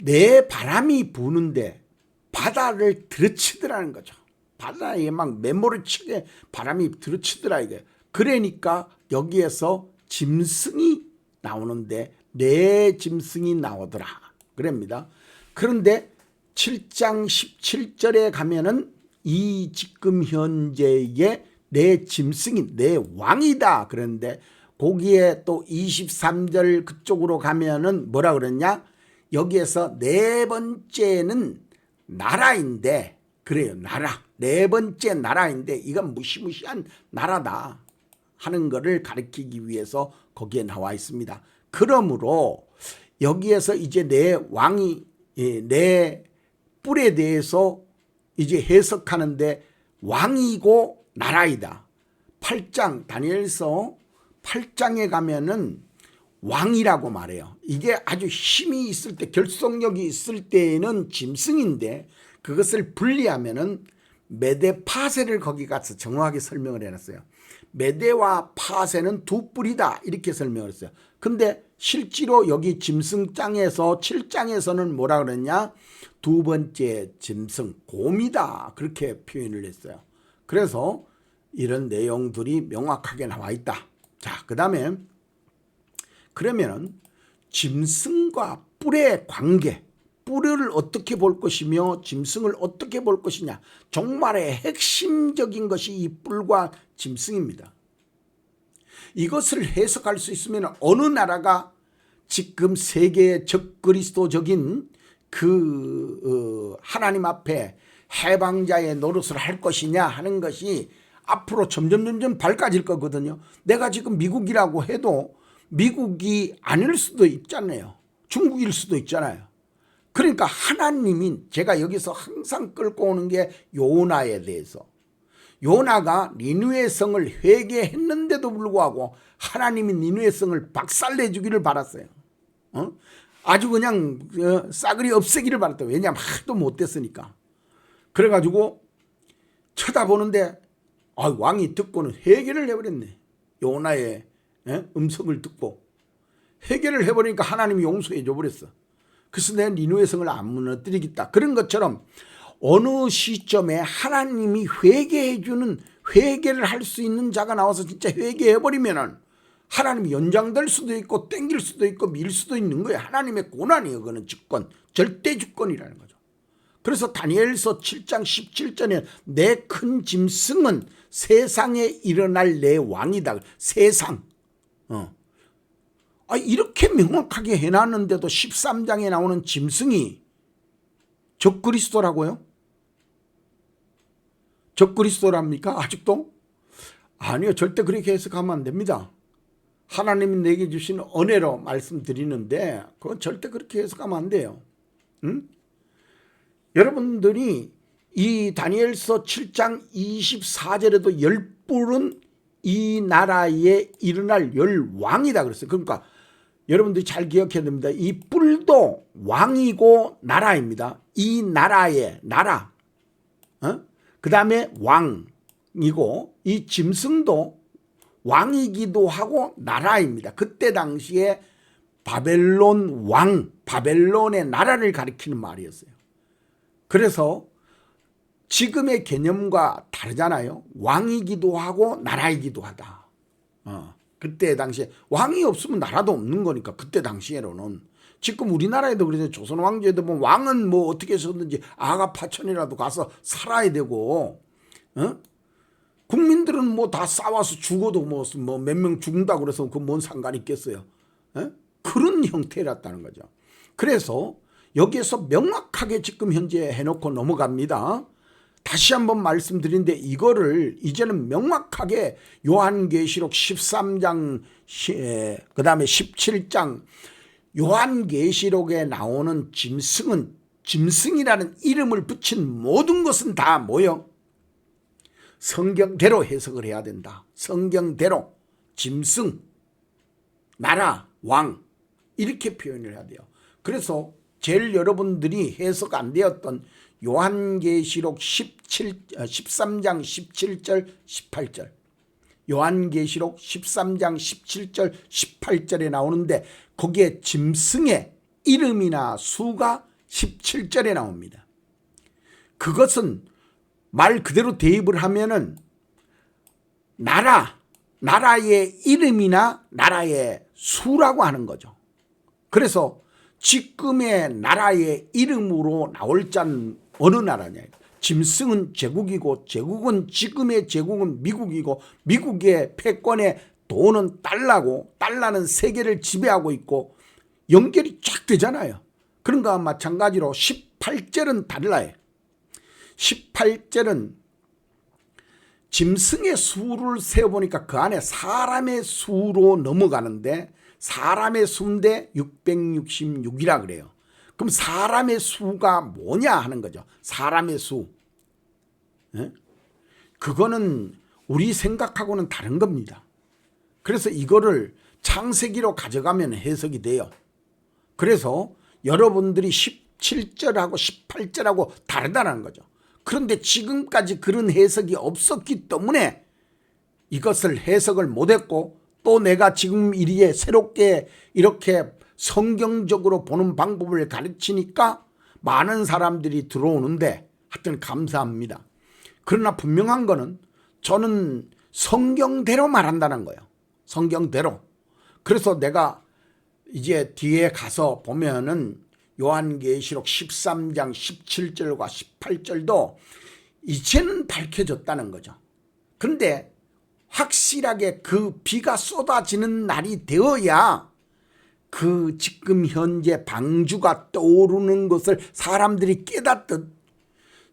내 바람이 부는데 바다를 들이치더라는 거죠. 바다에 막 메모를 치게 바람이 들이치더라 이게. 그러니까 여기에서 짐승이 나오는데 내 짐승이 나오더라 그럽니다. 그런데 7장 17절에 가면은 이 지금 현재의 내 짐승이 내 왕이다 그런데 거기에 또 23절 그쪽으로 가면은 뭐라 그랬냐? 여기에서 네 번째는 나라인데 그래요. 나라. 네 번째 나라인데 이건 무시무시한 나라다 하는 것을 가리키기 위해서 거기에 나와 있습니다. 그러므로 여기에서 이제 내 왕이 내 뿔에 대해서 이제 해석하는데 왕이고 나라이다. 8장 다니엘서 8장에 가면은 왕이라고 말해요. 이게 아주 힘이 있을 때 결속력이 있을 때에는 짐승인데 그것을 분리하면은 메대 파세를 거기 가서 정확하게 설명을 해놨어요. 메대와 파세는 두 뿔이다 이렇게 설명을 했어요. 근데 실제로 여기 짐승장에서 7장에서는 뭐라 그랬냐? 두 번째 짐승 곰이다 그렇게 표현을 했어요. 그래서 이런 내용들이 명확하게 나와 있다. 자, 그 다음에 그러면 짐승과 뿔의 관계, 뿔을 어떻게 볼 것이며 짐승을 어떻게 볼 것이냐, 정말의 핵심적인 것이 이 뿔과 짐승입니다. 이것을 해석할 수 있으면 어느 나라가 지금 세계의 적그리스도적인 그 하나님 앞에 해방자의 노릇을 할 것이냐 하는 것이 앞으로 점점 밝아질 거거든요. 내가 지금 미국이라고 해도 미국이 아닐 수도 있잖아요. 중국일 수도 있잖아요. 그러니까 하나님이 제가 여기서 항상 끌고 오는 게 요나에 대해서 요나가 니느웨 성을 회개했는데도 불구하고 하나님이 니느웨 성을 박살내주기를 바랐어요. 아주 그냥 싸그리 없애기를 바랐다. 왜냐하면 하도 못됐으니까. 그래가지고 쳐다보는데 왕이 듣고는 회개를 해버렸네. 요나의 음성을 듣고 회개를 해버리니까 하나님이 용서해 줘버렸어. 그래서 내가 니느웨 성을 안 무너뜨리겠다. 그런 것처럼 어느 시점에 하나님이 회개해주는 회개를 할 수 있는 자가 나와서 진짜 회개해버리면은 하나님이 연장될 수도 있고 땡길 수도 있고 밀 수도 있는 거예요. 하나님의 고난이에요. 그거는 주권, 절대 주권이라는 거죠. 그래서 다니엘서 7장 17절에 내 큰 짐승은 세상에 일어날 내 왕이다. 세상. 이렇게 명확하게 해놨는데도 13장에 나오는 짐승이 적그리스도라고요? 적그리스도랍니까? 아직도? 아니요. 절대 그렇게 해석하면 안 됩니다. 하나님이 내게 주신 은혜로 말씀드리는데 그건 절대 그렇게 해석하면 안 돼요. 응? 여러분들이 이 다니엘서 7장 24절에도 열뿔은 이 나라에 일어날 열왕이다 그랬어요. 그러니까 여러분들이 잘 기억해야 됩니다. 이 뿔도 왕이고 나라입니다. 이 나라의 나라, 그 다음에 왕이고 이 짐승도 왕이기도 하고 나라입니다. 그때 당시에 바벨론 왕, 바벨론의 나라를 가리키는 말이었어요. 그래서 지금의 개념과 다르잖아요. 왕이기도 하고 나라이기도 하다. 그때 당시에 왕이 없으면 나라도 없는 거니까 그때 당시에로는. 지금 우리나라에도 그래서 조선 왕조에도 뭐 왕은 뭐 어떻게 해서든지 아가 파천이라도 가서 살아야 되고, 국민들은 뭐 다 싸워서 죽어도 뭐 몇 명 죽는다고 그래서 그 뭔 상관이 있겠어요. 그런 형태였다는 거죠. 그래서 여기에서 명확하게 지금 현재 해놓고 넘어갑니다. 다시 한번 말씀드린데 이거를 이제는 명확하게 요한계시록 13장 그 다음에 17장 요한계시록에 나오는 짐승이라는 이름을 붙인 모든 것은 다 뭐요? 성경대로 해석을 해야 된다. 성경대로 짐승, 나라, 왕 이렇게 표현을 해야 돼요. 그래서 제일 여러분들이 해석 안 되었던 요한계시록 13장 17절 18절 요한계시록 13장 17절 18절에 나오는데 거기에 짐승의 이름이나 수가 17절에 나옵니다. 그것은 말 그대로 대입을 하면은 나라의 이름이나 나라의 수라고 하는 거죠. 그래서 지금의 나라의 이름으로 나올 자는 어느 나라냐? 짐승은 제국이고 제국은 지금의 제국은 미국이고 미국의 패권의 돈은 달러고 달러는 세계를 지배하고 있고 연결이 쫙 되잖아요. 그런 거와 마찬가지로 18절은 달라요. 18절은 짐승의 수를 세어보니까 그 안에 사람의 수로 넘어가는데 사람의 수인데 666이라 그래요. 그럼 사람의 수가 뭐냐 하는 거죠. 사람의 수. 그거는 우리 생각하고는 다른 겁니다. 그래서 이거를 창세기로 가져가면 해석이 돼요. 그래서 여러분들이 17절하고 18절하고 다르다는 거죠. 그런데 지금까지 그런 해석이 없었기 때문에 이것을 해석을 못했고 또 내가 지금 이리에 새롭게 이렇게 성경적으로 보는 방법을 가르치니까 많은 사람들이 들어오는데 하여튼 감사합니다. 그러나 분명한 거는 저는 성경대로 말한다는 거예요. 성경대로. 그래서 내가 이제 뒤에 가서 보면은 요한계시록 13장 17절과 18절도 이제는 밝혀졌다는 거죠. 그런데 확실하게 그 비가 쏟아지는 날이 되어야 그 지금 현재 방주가 떠오르는 것을 사람들이 깨닫듯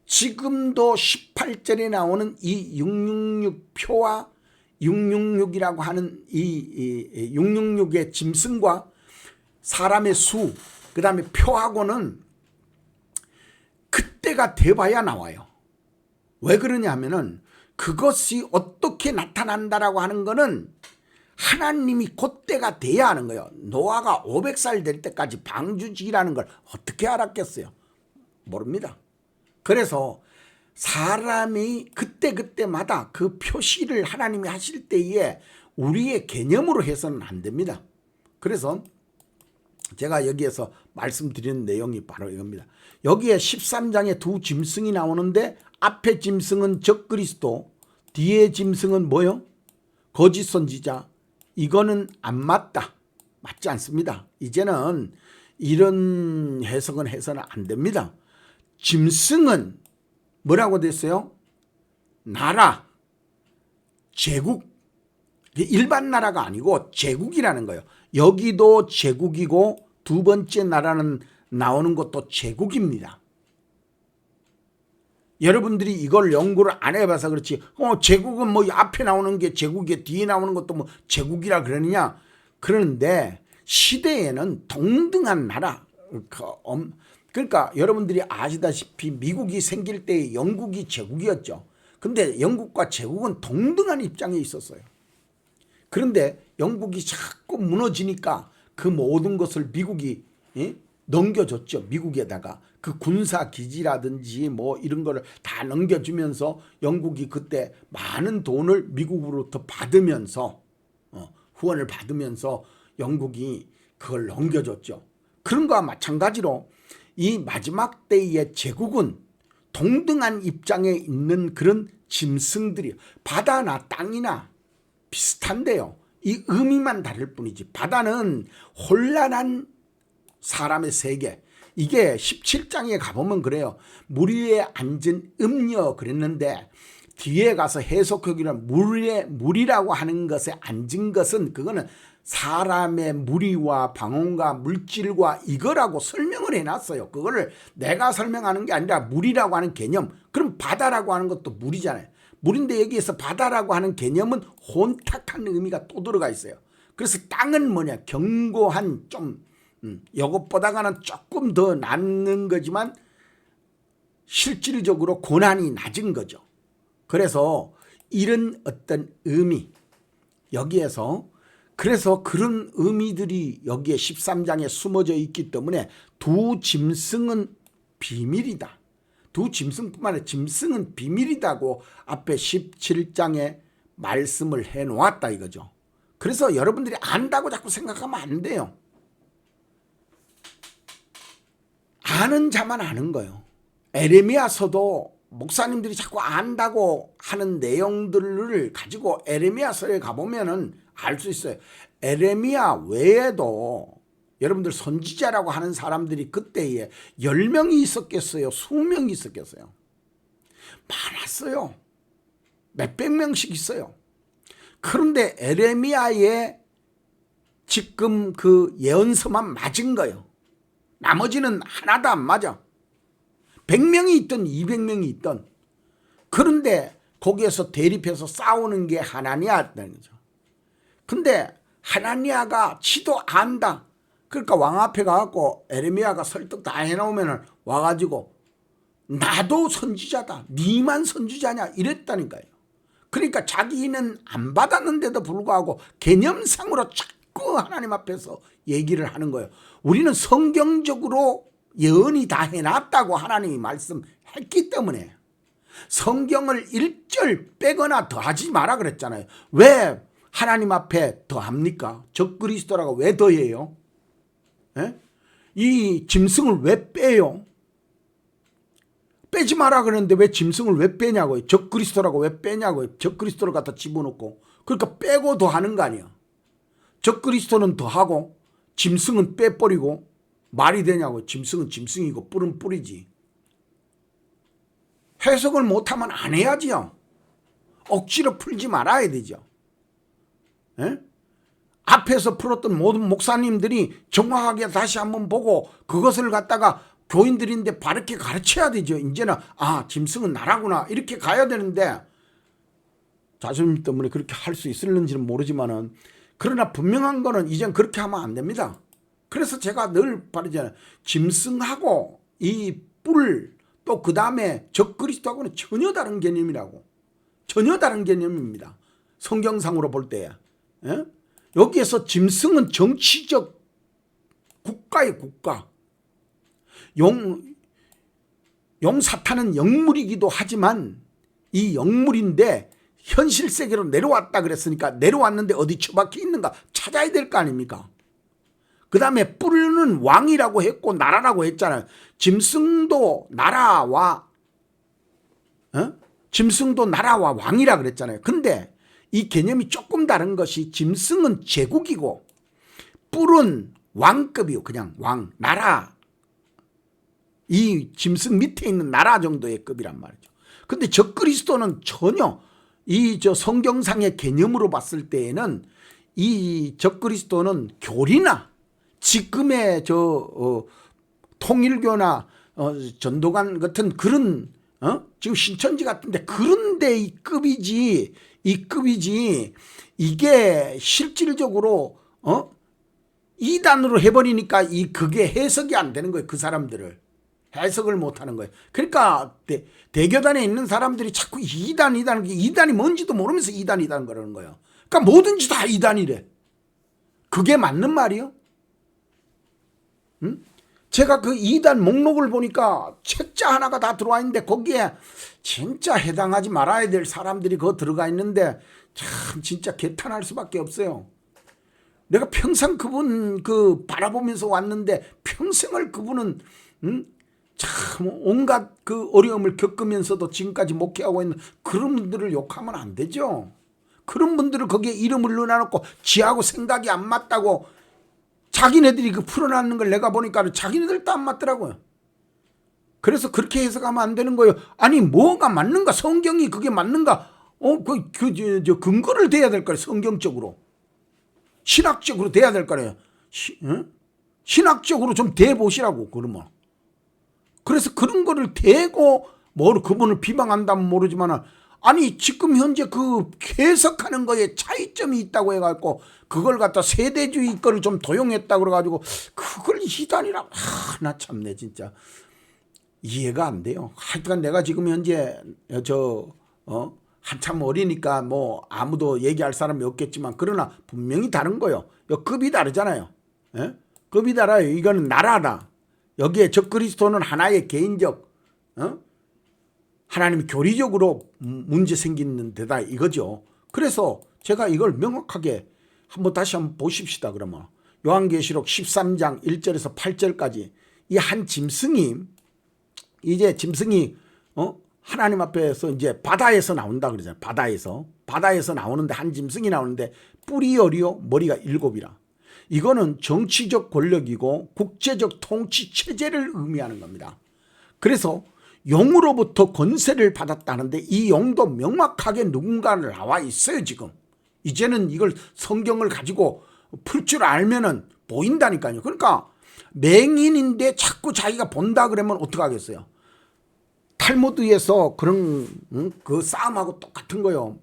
지금도 18절에 나오는 이 666표와 666이라고 하는 이 666의 짐승과 사람의 수, 그 다음에 표하고는 그때가 돼봐야 나와요. 왜 그러냐 하면은 그것이 어떻게 나타난다라고 하는 거는 하나님이 그때가 돼야 하는 거예요. 노아가 500살 될 때까지 방주지라는 걸 어떻게 알았겠어요? 모릅니다. 그래서 사람이 그때마다 그 표시를 하나님이 하실 때에 우리의 개념으로 해서는 안 됩니다. 그래서 제가 여기에서 말씀드리는 내용이 바로 이겁니다. 여기에 13장에 두 짐승이 나오는데 앞에 짐승은 적그리스도, 뒤에 짐승은 뭐요? 거짓 선지자. 이거는 안 맞다. 맞지 않습니다. 이제는 이런 해석은 해서는 안 됩니다. 짐승은 뭐라고 됐어요? 나라, 제국. 일반 나라가 아니고 제국이라는 거예요. 여기도 제국이고 두 번째 나라는 나오는 것도 제국입니다. 여러분들이 이걸 연구를 안 해봐서 그렇지 제국은 뭐 앞에 나오는 게 제국이에 뒤에 나오는 것도 뭐 제국이라 그러느냐. 그런데 시대에는 동등한 나라, 그러니까 여러분들이 아시다시피 미국이 생길 때 영국이 제국이었죠. 근데 영국과 제국은 동등한 입장에 있었어요. 그런데 영국이 자꾸 무너지니까 그 모든 것을 미국이 넘겨줬죠. 미국에다가 그 군사 기지라든지 뭐 이런 거를 다 넘겨주면서 영국이 그때 많은 돈을 미국으로부터 받으면서 후원을 받으면서 영국이 그걸 넘겨줬죠. 그런 거와 마찬가지로 이 마지막 때의 제국은 동등한 입장에 있는 그런 짐승들이 바다나 땅이나 비슷한데요. 이 의미만 다를 뿐이지. 바다는 혼란한 사람의 세계. 이게 17장에 가보면 그래요. 물 위에 앉은 음녀 그랬는데 뒤에 가서 해석하기는 물이라고 하는 것에 앉은 것은 그거는 사람의 무리와 방언과 물질과 이거라고 설명을 해놨어요. 그거를 내가 설명하는 게 아니라 물이라고 하는 개념. 그럼 그럼 바다라고 하는 것도 물이잖아요. 물인데 여기에서 바다라고 하는 개념은 혼탁한 의미가 또 들어가 있어요. 그래서 땅은 뭐냐? 견고한 좀 이것보다는 조금 더 낫는 거지만 실질적으로 고난이 낮은 거죠. 그래서 이런 어떤 의미 여기에서 그래서 그런 의미들이 여기에 13장에 숨어져 있기 때문에 두 짐승은 비밀이다. 두 짐승뿐만 아니라 짐승은 비밀이다고 앞에 17장에 말씀을 해놓았다 이거죠. 그래서 여러분들이 안다고 자꾸 생각하면 안 돼요. 아는 자만 아는 거예요. 에레미야서도 목사님들이 자꾸 안다고 하는 내용들을 가지고 에레미야서에 가보면은 알 수 있어요. 에레미야 외에도 여러분들 선지자라고 하는 사람들이 그때에 10명이 있었겠어요? 20명이 있었겠어요? 많았어요. 몇백 명씩 있어요. 그런데 에레미야의 지금 그 예언서만 맞은 거예요. 나머지는 하나도 안 맞아. 100명이 있든 200명이 있든. 그런데 거기에서 대립해서 싸우는 게 하나니아였다는 거죠. 근데 하나니아가 지도 안다. 그러니까 왕 앞에 가갖고 에레미야가 설득 다 해놓으면 와가지고 나도 선지자다. 니만 선지자냐 이랬다니까요. 그러니까 자기는 안 받았는데도 불구하고 개념상으로 자꾸 하나님 앞에서 얘기를 하는 거예요. 우리는 성경적으로 예언이 다 해놨다고 하나님이 말씀했기 때문에 성경을 1절 빼거나 더하지 마라 그랬잖아요. 왜 하나님 앞에 더합니까? 적그리스도라고 왜 더해요? 에? 이 짐승을 왜 빼요? 빼지 마라 그랬는데 왜 짐승을 왜 빼냐고요? 적그리스도라고 왜 빼냐고요? 적그리스도를 갖다 집어넣고. 그러니까 빼고 더하는 거 아니야. 적그리스도는 더하고 짐승은 빼버리고 말이 되냐고. 짐승은 짐승이고 뿔은 뿔이지. 해석을 못하면 안 해야지요. 억지로 풀지 말아야 되죠. 에? 앞에서 풀었던 모든 목사님들이 정확하게 다시 한번 보고 그것을 갖다가 교인들인데 바르게 가르쳐야 되죠. 이제는 짐승은 나라구나 이렇게 가야 되는데 자존심 때문에 그렇게 할 수 있을는지는 모르지만은 그러나 분명한 거는 이젠 그렇게 하면 안 됩니다. 그래서 제가 늘 말하잖아요. 짐승하고 이 뿔 또 그 다음에 적그리스도하고는 전혀 다른 개념이라고. 전혀 다른 개념입니다. 성경상으로 볼 때에. 예? 여기에서 짐승은 정치적 국가의 국가. 용 사탄은 영물이기도 하지만 이 영물인데 현실 세계로 내려왔다 그랬으니까 내려왔는데 어디 처박혀 있는가 찾아야 될 거 아닙니까? 그 다음에 뿔은 왕이라고 했고 나라라고 했잖아요. 짐승도 나라와 짐승도 나라와 왕이라 그랬잖아요. 근데 이 개념이 조금 다른 것이 짐승은 제국이고 뿔은 왕급이요. 그냥 왕, 나라. 이 짐승 밑에 있는 나라 정도의 급이란 말이죠. 근데 적그리스도는 전혀 이 성경상의 개념으로 봤을 때에는 이 적그리스도는 교리나 지금의 통일교나 전도관 같은 그런 지금 신천지 같은데 그런데 이 급이지 이게 실질적으로 이단으로 해버리니까 그게 해석이 안 되는 거예요. 그 사람들을 해석을 못하는 거예요. 그러니까 대교단에 있는 사람들이 자꾸 이단이 뭔지도 모르면서 이단 그러는 거예요. 그러니까 뭐든지 다 이단이래. 그게 맞는 말이요? 제가 그 이단 목록을 보니까 책자 하나가 다 들어와 있는데 거기에 진짜 해당하지 말아야 될 사람들이 그거 들어가 있는데 참 진짜 개탄할 수밖에 없어요. 내가 평생 그분 바라보면서 왔는데 평생을 그분은 참 온갖 그 어려움을 겪으면서도 지금까지 목회하고 있는 그런 분들을 욕하면 안 되죠. 그런 분들을 거기에 이름을 넣어놓고 지하고 생각이 안 맞다고 자기네들이 풀어놨는 걸 내가 보니까 자기네들도 안 맞더라고요. 그래서 그렇게 해석하면 안 되는 거예요. 아니 뭐가 맞는가? 성경이 그게 맞는가? 근거를 대야 될 거예요. 성경적으로. 신학적으로 대야 될 거예요. 신학적으로 좀 대보시라고 그러면. 그래서 그런 거를 대고 뭐 그분을 비방한다면 모르지만 아니 지금 현재 그 해석하는 거에 차이점이 있다고 해갖고 그걸 갖다 세대주의 거를 좀 도용했다 그래가지고 그걸 이단이라고 나 참네 진짜 이해가 안 돼요. 하여튼 내가 지금 현재 한참 어리니까 뭐 아무도 얘기할 사람이 없겠지만 그러나 분명히 다른 거요. 급이 다르잖아요. 예? 급이 달라요. 이거는 나라다. 여기에 적그리스도는 하나의 개인적 하나님이 교리적으로 문제 생기는 데다 이거죠. 그래서 제가 이걸 명확하게 다시 한번 보십시다. 그러면 요한계시록 13장 1절에서 8절까지 이 한 짐승이 이제 짐승이 하나님 앞에서 이제 바다에서 나온다 그러잖아요. 바다에서 나오는데 한 짐승이 나오는데 뿔이 여리요 머리가 7이라. 이거는 정치적 권력이고 국제적 통치 체제를 의미하는 겁니다. 그래서 용으로부터 권세를 받았다는데 이 용도 명확하게 누군가를 나와 있어요. 지금 이제는 이걸 성경을 가지고 풀 줄 알면은 보인다니까요. 그러니까 맹인인데 자꾸 자기가 본다 그러면 어떡하겠어요. 탈무드에서 그런 그 싸움하고 똑같은 거요.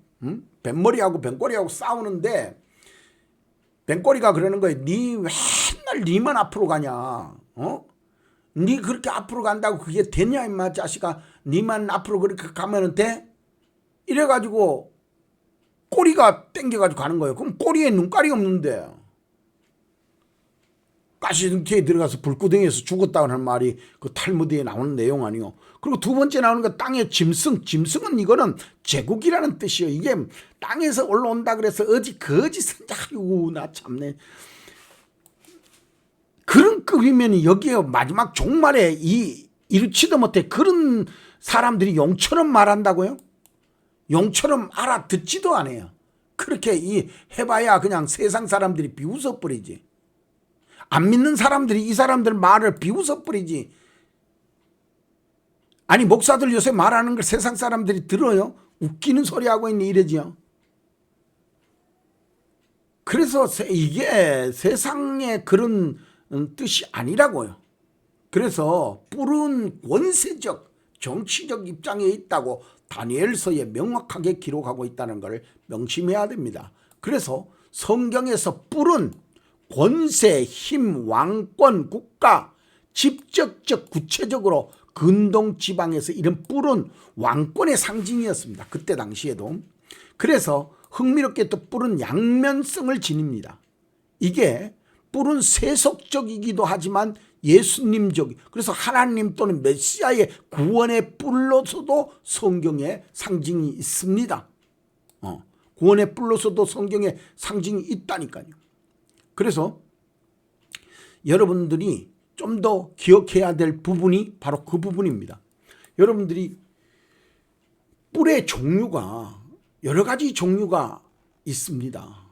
뱀머리하고 뱀꼬리하고 싸우는데 뱀꼬리가 그러는 거예요. 니 맨날 니만 앞으로 가냐. 니 그렇게 앞으로 간다고 그게 되냐 임마 자식아. 니만 앞으로 그렇게 가면 돼? 이래가지고 꼬리가 땡겨가지고 가는 거예요. 그럼 꼬리에 눈깔이 없는데 가시등태에 들어가서 불구덩이에서 죽었다는 말이 그 탈무드에 나오는 내용 아니요. 그리고 두 번째 나오는 거 땅의 짐승. 짐승은 이거는 제국이라는 뜻이에요. 이게 땅에서 올라온다 그래서 거짓은 아이고 나 참네. 그런 급이면 여기에 마지막 종말에 이르지도 못해 그런 사람들이 용처럼 말한다고요? 용처럼 알아듣지도 않아요. 그렇게 해봐야 그냥 세상 사람들이 비웃어버리지. 안 믿는 사람들이 이 사람들 말을 비웃어버리지. 아니 목사들 요새 말하는 걸 세상 사람들이 들어요? 웃기는 소리 하고 있네 이러지요. 그래서 이게 세상의 그런 뜻이 아니라고요. 그래서 뿔은 권세적 정치적 입장에 있다고 다니엘서에 명확하게 기록하고 있다는 걸 명심해야 됩니다. 그래서 성경에서 뿔은 권세, 힘, 왕권, 국가, 직접적 구체적으로 근동 지방에서 이런 뿔은 왕권의 상징이었습니다. 그때 당시에도. 그래서 흥미롭게 또 뿔은 양면성을 지닙니다. 이게 뿔은 세속적이기도 하지만 예수님적, 그래서 하나님 또는 메시아의 구원의 뿔로서도 성경에 상징이 있습니다. 구원의 뿔로서도 성경에 상징이 있다니까요. 그래서 여러분들이 좀 더 기억해야 될 부분이 바로 그 부분입니다. 여러분들이 뿔의 종류가 여러 가지 종류가 있습니다.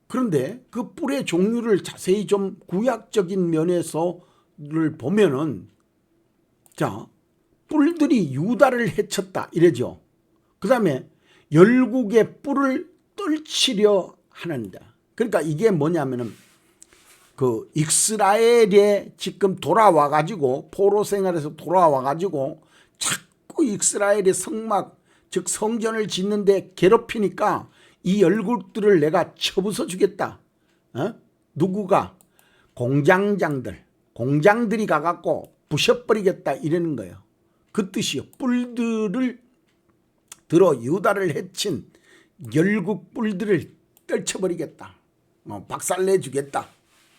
그런데 그 뿔의 종류를 자세히 좀 구약적인 면에서를 보면은 자, 뿔들이 유다를 해쳤다 이래죠. 그 다음에 열국의 뿔을 떨치려 하는다. 그러니까 이게 뭐냐면은 그 이스라엘에 지금 돌아와가지고 포로 생활에서 돌아와가지고 자꾸 이스라엘의 성막 즉 성전을 짓는데 괴롭히니까 이 열국들을 내가 쳐부숴 주겠다. 누구가? 공장들이 가갖고 부셔버리겠다 이러는 거예요. 그 뜻이요. 뿔들을 들어 유다를 해친 열국 뿔들을 떨쳐버리겠다. 박살내주겠다.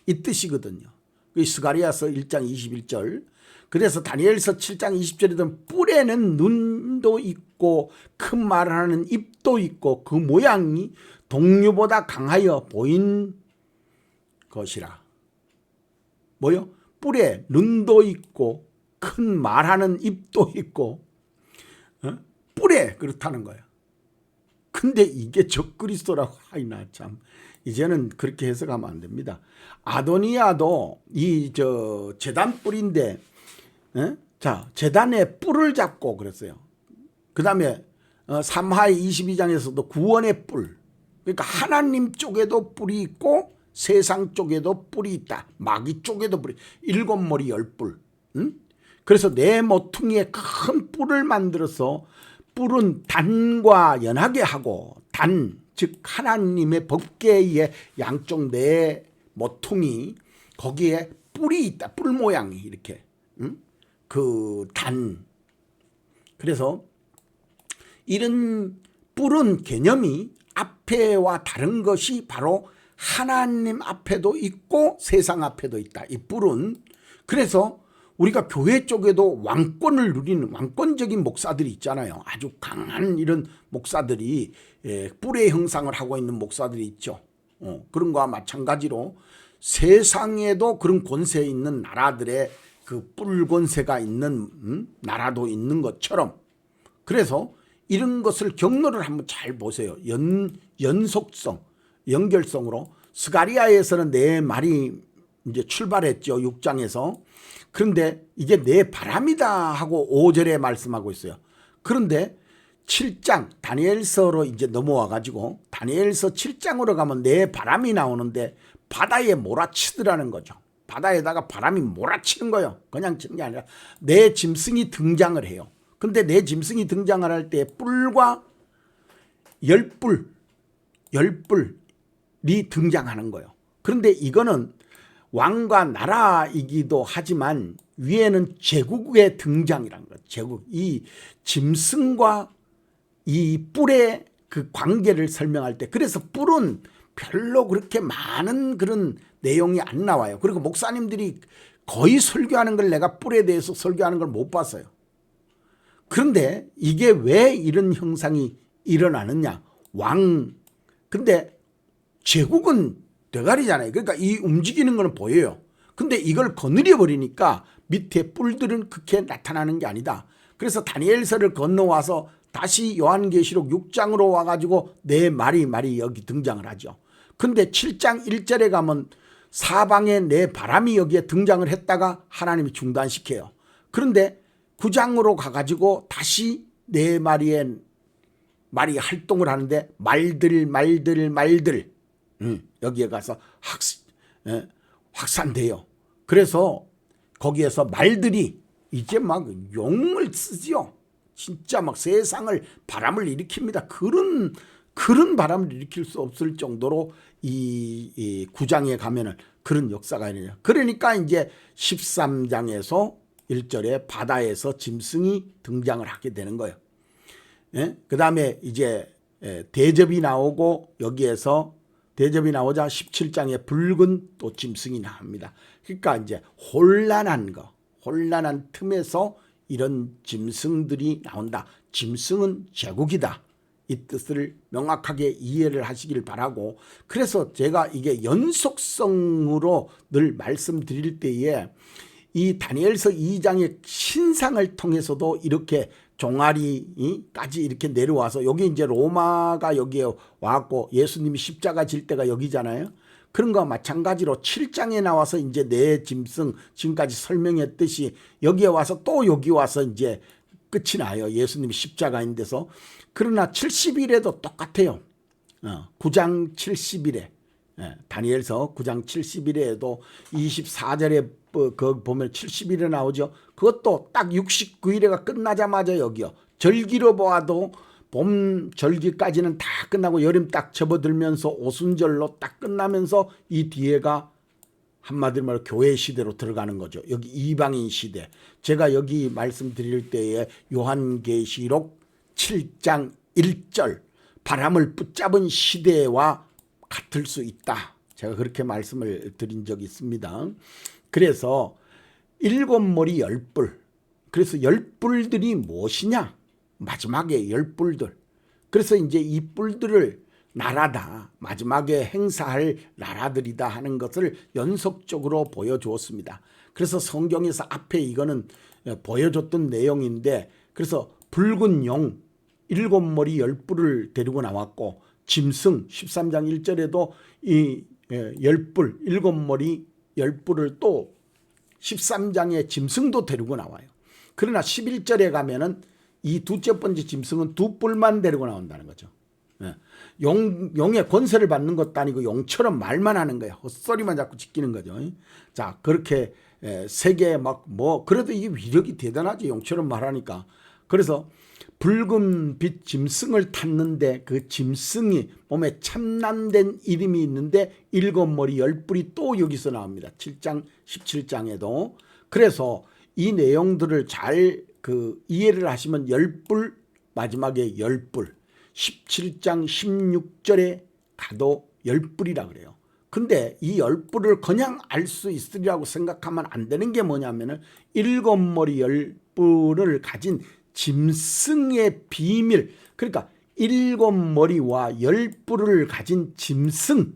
이 뜻이거든요. 스가랴서 1장 21절. 그래서 다니엘서 7장 20절에도 뿔에는 눈도 있고 큰 말을 하는 입도 있고 그 모양이 동류보다 강하여 보인 것이라. 뭐요? 뿔에 눈도 있고 큰 말하는 입도 있고 뿔에 그렇다는 거예요. 근데 이게 적그리스도라고 하이나 참 이제는 그렇게 해석하면 안 됩니다. 아도니아도 제단 뿔인데 자 제단의 뿔을 잡고 그랬어요. 그 다음에 삼하의 22장에서도 구원의 뿔. 그러니까 하나님 쪽에도 뿔이 있고 세상 쪽에도 뿔이 있다. 마귀 쪽에도 뿔이 7머리 10뿔. 그래서 내 모퉁이에 큰 뿔을 만들어서 뿔은 단과 연하게 하고 단, 즉 하나님의 법궤의 양쪽 내 모퉁이 거기에 뿔이 있다. 뿔 모양이 이렇게 그 단. 그래서 이런 뿔은 개념이 앞에와 다른 것이 바로 하나님 앞에도 있고 세상 앞에도 있다. 이 뿔은. 그래서 우리가 교회 쪽에도 왕권을 누리는 왕권적인 목사들이 있잖아요. 아주 강한 이런 목사들이 뿔의 형상을 하고 있는 목사들이 있죠. 그런 거와 마찬가지로 세상에도 그런 권세 있는 나라들의 그 뿔 권세가 있는 나라도 있는 것처럼, 그래서 이런 것을 경로를 한번 잘 보세요. 연속성, 연결성으로 스가리아에서는 내 말이 이제 출발했죠. 6장에서. 그런데 이게 내 바람이다 하고 5절에 말씀하고 있어요. 그런데 7장 다니엘서로 이제 넘어와 가지고 다니엘서 7장으로 가면 내 바람이 나오는데 바다에 몰아치더라는 거죠. 바다에다가 바람이 몰아치는 거예요. 그냥 치는 게 아니라 내 짐승이 등장을 해요. 근데 내 짐승이 등장을 할 때 뿔과 열뿔이 등장하는 거예요. 그런데 이거는 왕과 나라이기도 하지만 위에는 제국의 등장이라는 거예요. 제국. 이 짐승과 이 뿔의 그 관계를 설명할 때, 그래서 뿔은 별로 그렇게 많은 그런 내용이 안 나와요. 그리고 목사님들이 거의 설교하는 걸 내가 뿔에 대해서 설교하는 걸 못 봤어요. 그런데 이게 왜 이런 형상이 일어나느냐. 근데 제국은 대가리잖아요. 그러니까 이 움직이는 거는 보여요. 근데 이걸 거느려 버리니까 밑에 뿔들은 그렇게 나타나는 게 아니다. 그래서 다니엘서를 건너와서 다시 요한계시록 6장으로 와가지고 내 말이 여기 등장을 하죠. 근데 7장 1절에 가면 사방에 내 바람이 여기에 등장을 했다가 하나님이 중단시켜요. 그런데 9장으로 가가지고 다시 내 말이 활동을 하는데 말들 여기에 가서 확산돼요. 그래서 거기에서 말들이 이제 막 용을 쓰지요. 진짜 막 세상을 바람을 일으킵니다. 그런 바람을 일으킬 수 없을 정도로 이 9장에 가면은 그런 역사가 있느냐. 그러니까 이제 13장에서 1절에 바다에서 짐승이 등장을 하게 되는 거예요. 그 다음에 이제 대접이 나오고 여기에서 대접이 나오자 17장에 붉은 또 짐승이 나옵니다. 그러니까 이제 혼란한 틈에서 이런 짐승들이 나온다. 짐승은 제국이다. 이 뜻을 명확하게 이해를 하시길 바라고, 그래서 제가 이게 연속성으로 늘 말씀드릴 때에 이 다니엘서 2장의 신상을 통해서도 이렇게 종아리까지 이렇게 내려와서 여기 이제 로마가 여기에 왔고 예수님이 십자가 질 때가 여기잖아요. 그런 거와 마찬가지로 7장에 나와서 이제 내 짐승 지금까지 설명했듯이 여기에 와서 또 여기 와서 이제 끝이 나요. 예수님이 십자가인 데서. 그러나 70일에도 똑같아요. 9장 70일에 다니엘서 9장 70일에도 24절에 그 보면 70일에 나오죠. 그것도 딱 69일에가 끝나자마자 여기요. 절기로 보아도 봄 절기까지는 다 끝나고 여름 딱 접어들면서 오순절로 딱 끝나면서 이 뒤에가 한마디로 말해 교회 시대로 들어가는 거죠. 여기 이방인 시대. 제가 여기 말씀드릴 때에 요한계시록 7장 1절 바람을 붙잡은 시대와 같을 수 있다. 제가 그렇게 말씀을 드린 적이 있습니다. 그래서 7머리 10뿔. 그래서 10뿔들이 무엇이냐? 마지막에 10뿔들. 그래서 이제 이 뿔들을 나라다. 마지막에 행사할 나라들이다 하는 것을 연속적으로 보여주었습니다. 그래서 성경에서 앞에 이거는 보여줬던 내용인데, 그래서 붉은 용 7머리 10뿔을 데리고 나왔고, 짐승 13장 1절에도 이 10뿔 7머리 10뿔을 또 13장의 짐승도 데리고 나와요. 그러나 11절에 가면은 이 두째 번째 짐승은 2뿔만 데리고 나온다는 거죠. 예. 용의 권세를 받는 것도 아니고 용처럼 말만 하는 거야. 헛소리만 자꾸 지키는 거죠. 자, 그렇게 세계에 막 뭐 그래도 이게 위력이 대단하지, 용처럼 말하니까. 그래서 붉은 빛 짐승을 탔는데 그 짐승이 몸에 참남된 이름이 있는데 7머리 10뿔이 또 여기서 나옵니다. 7장 17장에도. 그래서 이 내용들을 잘 이해를 하시면 10뿔, 마지막에 10뿔, 17장 16절에 가도 10뿔이라 그래요. 근데 이 10뿔을 그냥 알 수 있으리라고 생각하면 안 되는 게 뭐냐면은 7머리 10뿔을 가진 짐승의 비밀, 그러니까 7머리와 10뿔을 가진 짐승,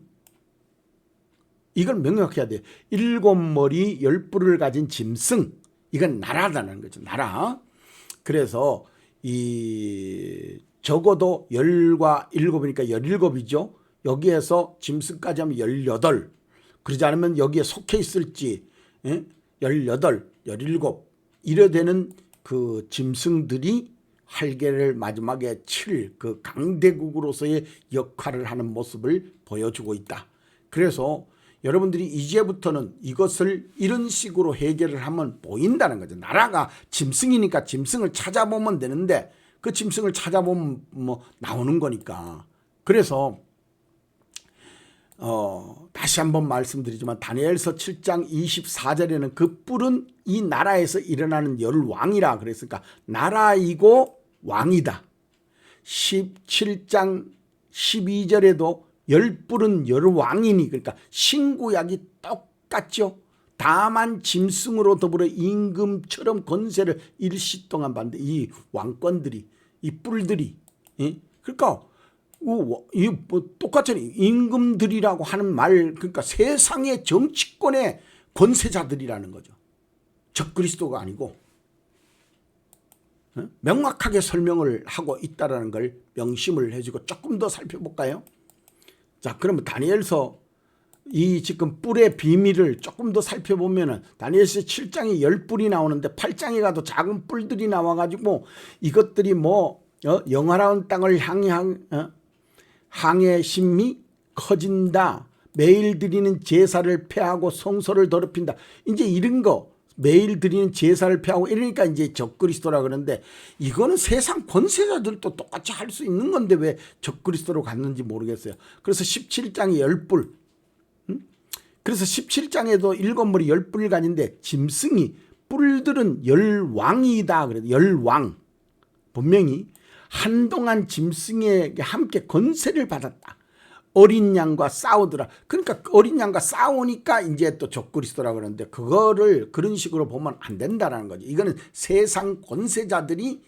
이걸 명확해야 돼요. 7머리 10뿔을 가진 짐승, 이건 나라라는 거죠. 나라. 그래서 적어도 10과 7이니까 17이죠. 여기에서 짐승까지 하면 18. 그러지 않으면 여기에 속해 있을지 18, 17 이래 되는 그 짐승들이 할례를 마지막에 칠 그 강대국으로서의 역할을 하는 모습을 보여주고 있다. 그래서 여러분들이 이제부터는 이것을 이런 식으로 해결을 하면 보인다는 거죠. 나라가 짐승이니까 짐승을 찾아보면 되는데 그 짐승을 찾아보면 뭐 나오는 거니까. 그래서 다시 한번 말씀드리지만 다니엘서 7장 24절에는 그 뿔은 이 나라에서 일어나는 열왕이라 그랬으니까 나라이고 왕이다. 17장 12절에도 열뿔은 열왕이니, 그러니까 신구약이 똑같죠. 다만 짐승으로 더불어 임금처럼 권세를 일시 동안 받는데 이 왕권들이, 이 뿔들이, 그러니까 똑같잖아요. 임금들이라고 하는 말, 그러니까 세상의 정치권의 권세자들이라는 거죠. 적그리스도가 아니고. 명확하게 설명을 하고 있다는 걸 명심을 해주고 조금 더 살펴볼까요? 자, 그러면 다니엘서 이 지금 뿔의 비밀을 조금 더 살펴보면은 다니엘서 7장에 10뿔이 나오는데 8장에 가도 작은 뿔들이 나와가지고 이것들이 뭐 영화로운 땅을 향해 심히 커진다. 매일 드리는 제사를 폐하고 성소를 더럽힌다. 이제 이런 거 매일 드리는 제사를 폐하고 이러니까 이제 적그리스도라 그러는데 이거는 세상 권세자들도 똑같이 할 수 있는 건데 왜 적그리스도로 갔는지 모르겠어요. 그래서 17장에 10뿔. 그래서 17장에도 7머리 10뿔을 가진데 짐승이 뿔들은 열왕이다. 그래도 열왕. 분명히 한동안 짐승에게 함께 권세를 받았다. 어린 양과 싸우더라. 그러니까 어린 양과 싸우니까 이제 또 적그리스도라 그러는데 그거를 그런 식으로 보면 안 된다는 거죠. 이거는 세상 권세자들이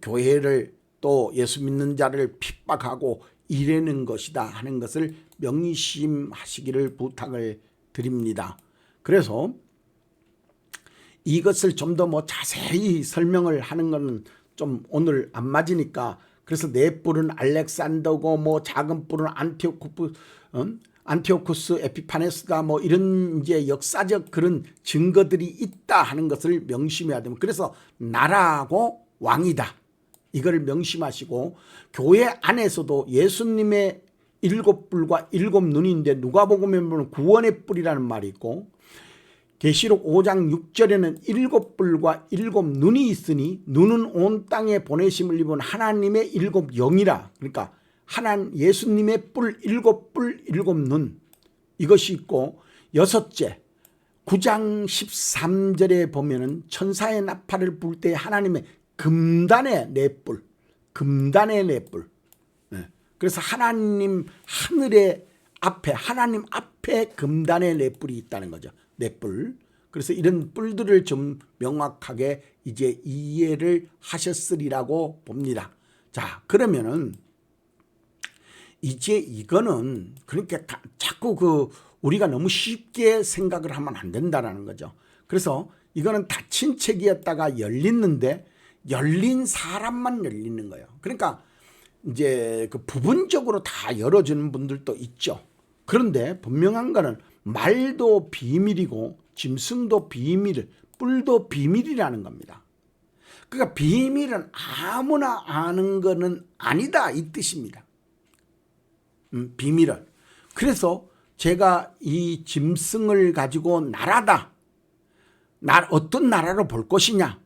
교회를 또 예수 믿는 자를 핍박하고 이래는 것이다 하는 것을 명심하시기를 부탁을 드립니다. 그래서 이것을 좀 더 뭐 자세히 설명을 하는 것은 좀 오늘 안 맞으니까, 그래서 네 뿔은 알렉산더고 뭐 작은 뿔은 안티오쿠스 에피파네스다 뭐 이런 이제 역사적 그런 증거들이 있다 하는 것을 명심해야 됩니다. 그래서 나라하고 왕이다. 이걸 명심하시고 교회 안에서도 예수님의 7뿔과 7눈인데 누가복음에 보면 구원의 뿔이라는 말이 있고 계시록 5장 6절에는 7뿔과 7눈이 있으니 눈은 온 땅에 보내심을 입은 하나님의 7영이라. 그러니까 예수님의 뿔 7뿔 7눈 이것이 있고, 여섯째 9장 13절에 보면은 천사의 나팔을 불 때 하나님의 금단의 네 뿔, 금단의 네 뿔. 그래서 하나님 앞에 금단의 네 뿔이 있다는 거죠. 네 뿔. 그래서 이런 뿔들을 좀 명확하게 이제 이해를 하셨으리라고 봅니다. 자, 그러면은 이제 이거는 그러니까 자꾸 우리가 너무 쉽게 생각을 하면 안 된다는 거죠. 그래서 이거는 닫힌 책이었다가 열리는데 열린 사람만 열리는 거예요. 그러니까 이제 그 부분적으로 다 열어주는 분들도 있죠. 그런데 분명한 거는 말도 비밀이고 짐승도 비밀, 뿔도 비밀이라는 겁니다. 그러니까 비밀은 아무나 아는 거는 아니다 이 뜻입니다. 비밀을. 그래서 제가 이 짐승을 가지고 나라다. 어떤 나라로 볼 것이냐.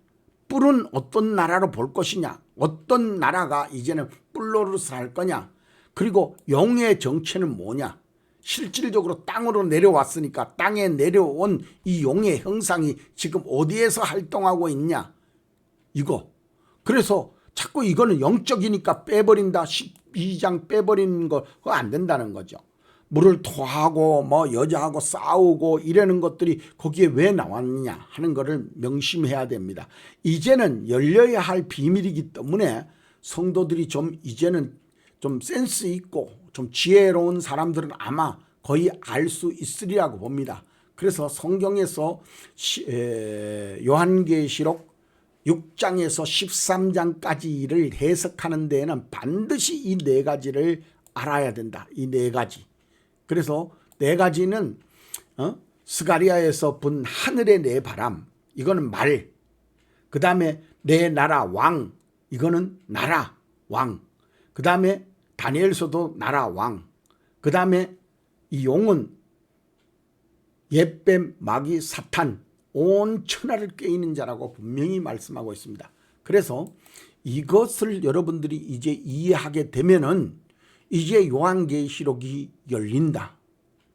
뿔은 어떤 나라로 볼 것이냐. 어떤 나라가 이제는 뿔노릇을 할 거냐. 그리고 용의 정체는 뭐냐. 실질적으로 땅으로 내려왔으니까 땅에 내려온 이 용의 형상이 지금 어디에서 활동하고 있냐. 이거. 그래서 자꾸 이거는 영적이니까 빼버린다. 12장 빼버리는 거 안 된다는 거죠. 물을 토하고 뭐 여자하고 싸우고 이러는 것들이 거기에 왜 나왔느냐 하는 것을 명심해야 됩니다. 이제는 열려야 할 비밀이기 때문에 성도들이 좀 이제는 좀 센스 있고 좀 지혜로운 사람들은 아마 거의 알 수 있으리라고 봅니다. 그래서 성경에서 요한계시록 6장에서 13장까지를 해석하는 데에는 반드시 이 네 가지를 알아야 된다. 이 네 가지. 그래서 네 가지는 스가리아에서 본 하늘의 네 바람, 이거는 말. 그 다음에 네 나라 왕, 이거는 나라 왕. 그 다음에 다니엘서도 나라 왕. 그 다음에 이 용은 옛뱀, 마귀, 사탄, 온 천하를 꿰이는 자라고 분명히 말씀하고 있습니다. 그래서 이것을 여러분들이 이제 이해하게 되면은 이제 요한계시록이 열린다.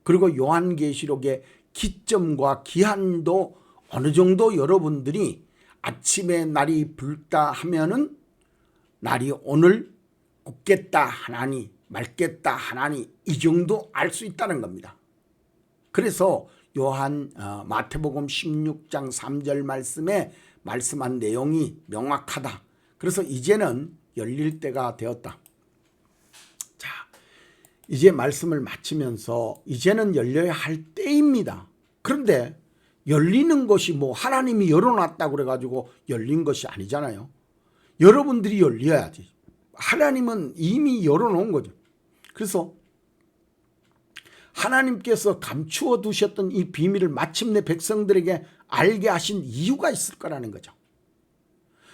그리고 요한계시록의 기점과 기한도 어느 정도 여러분들이 아침에 날이 붉다 하면은 날이 오늘 없겠다 하나니 맑겠다 하나니 이 정도 알 수 있다는 겁니다. 그래서 마태복음 16장 3절 말씀에 말씀한 내용이 명확하다. 그래서 이제는 열릴 때가 되었다. 자, 이제 말씀을 마치면서 이제는 열려야 할 때입니다. 그런데 열리는 것이 뭐 하나님이 열어놨다고 그래가지고 열린 것이 아니잖아요. 여러분들이 열려야지. 하나님은 이미 열어놓은 거죠. 그래서 하나님께서 감추어 두셨던 이 비밀을 마침내 백성들에게 알게 하신 이유가 있을 거라는 거죠.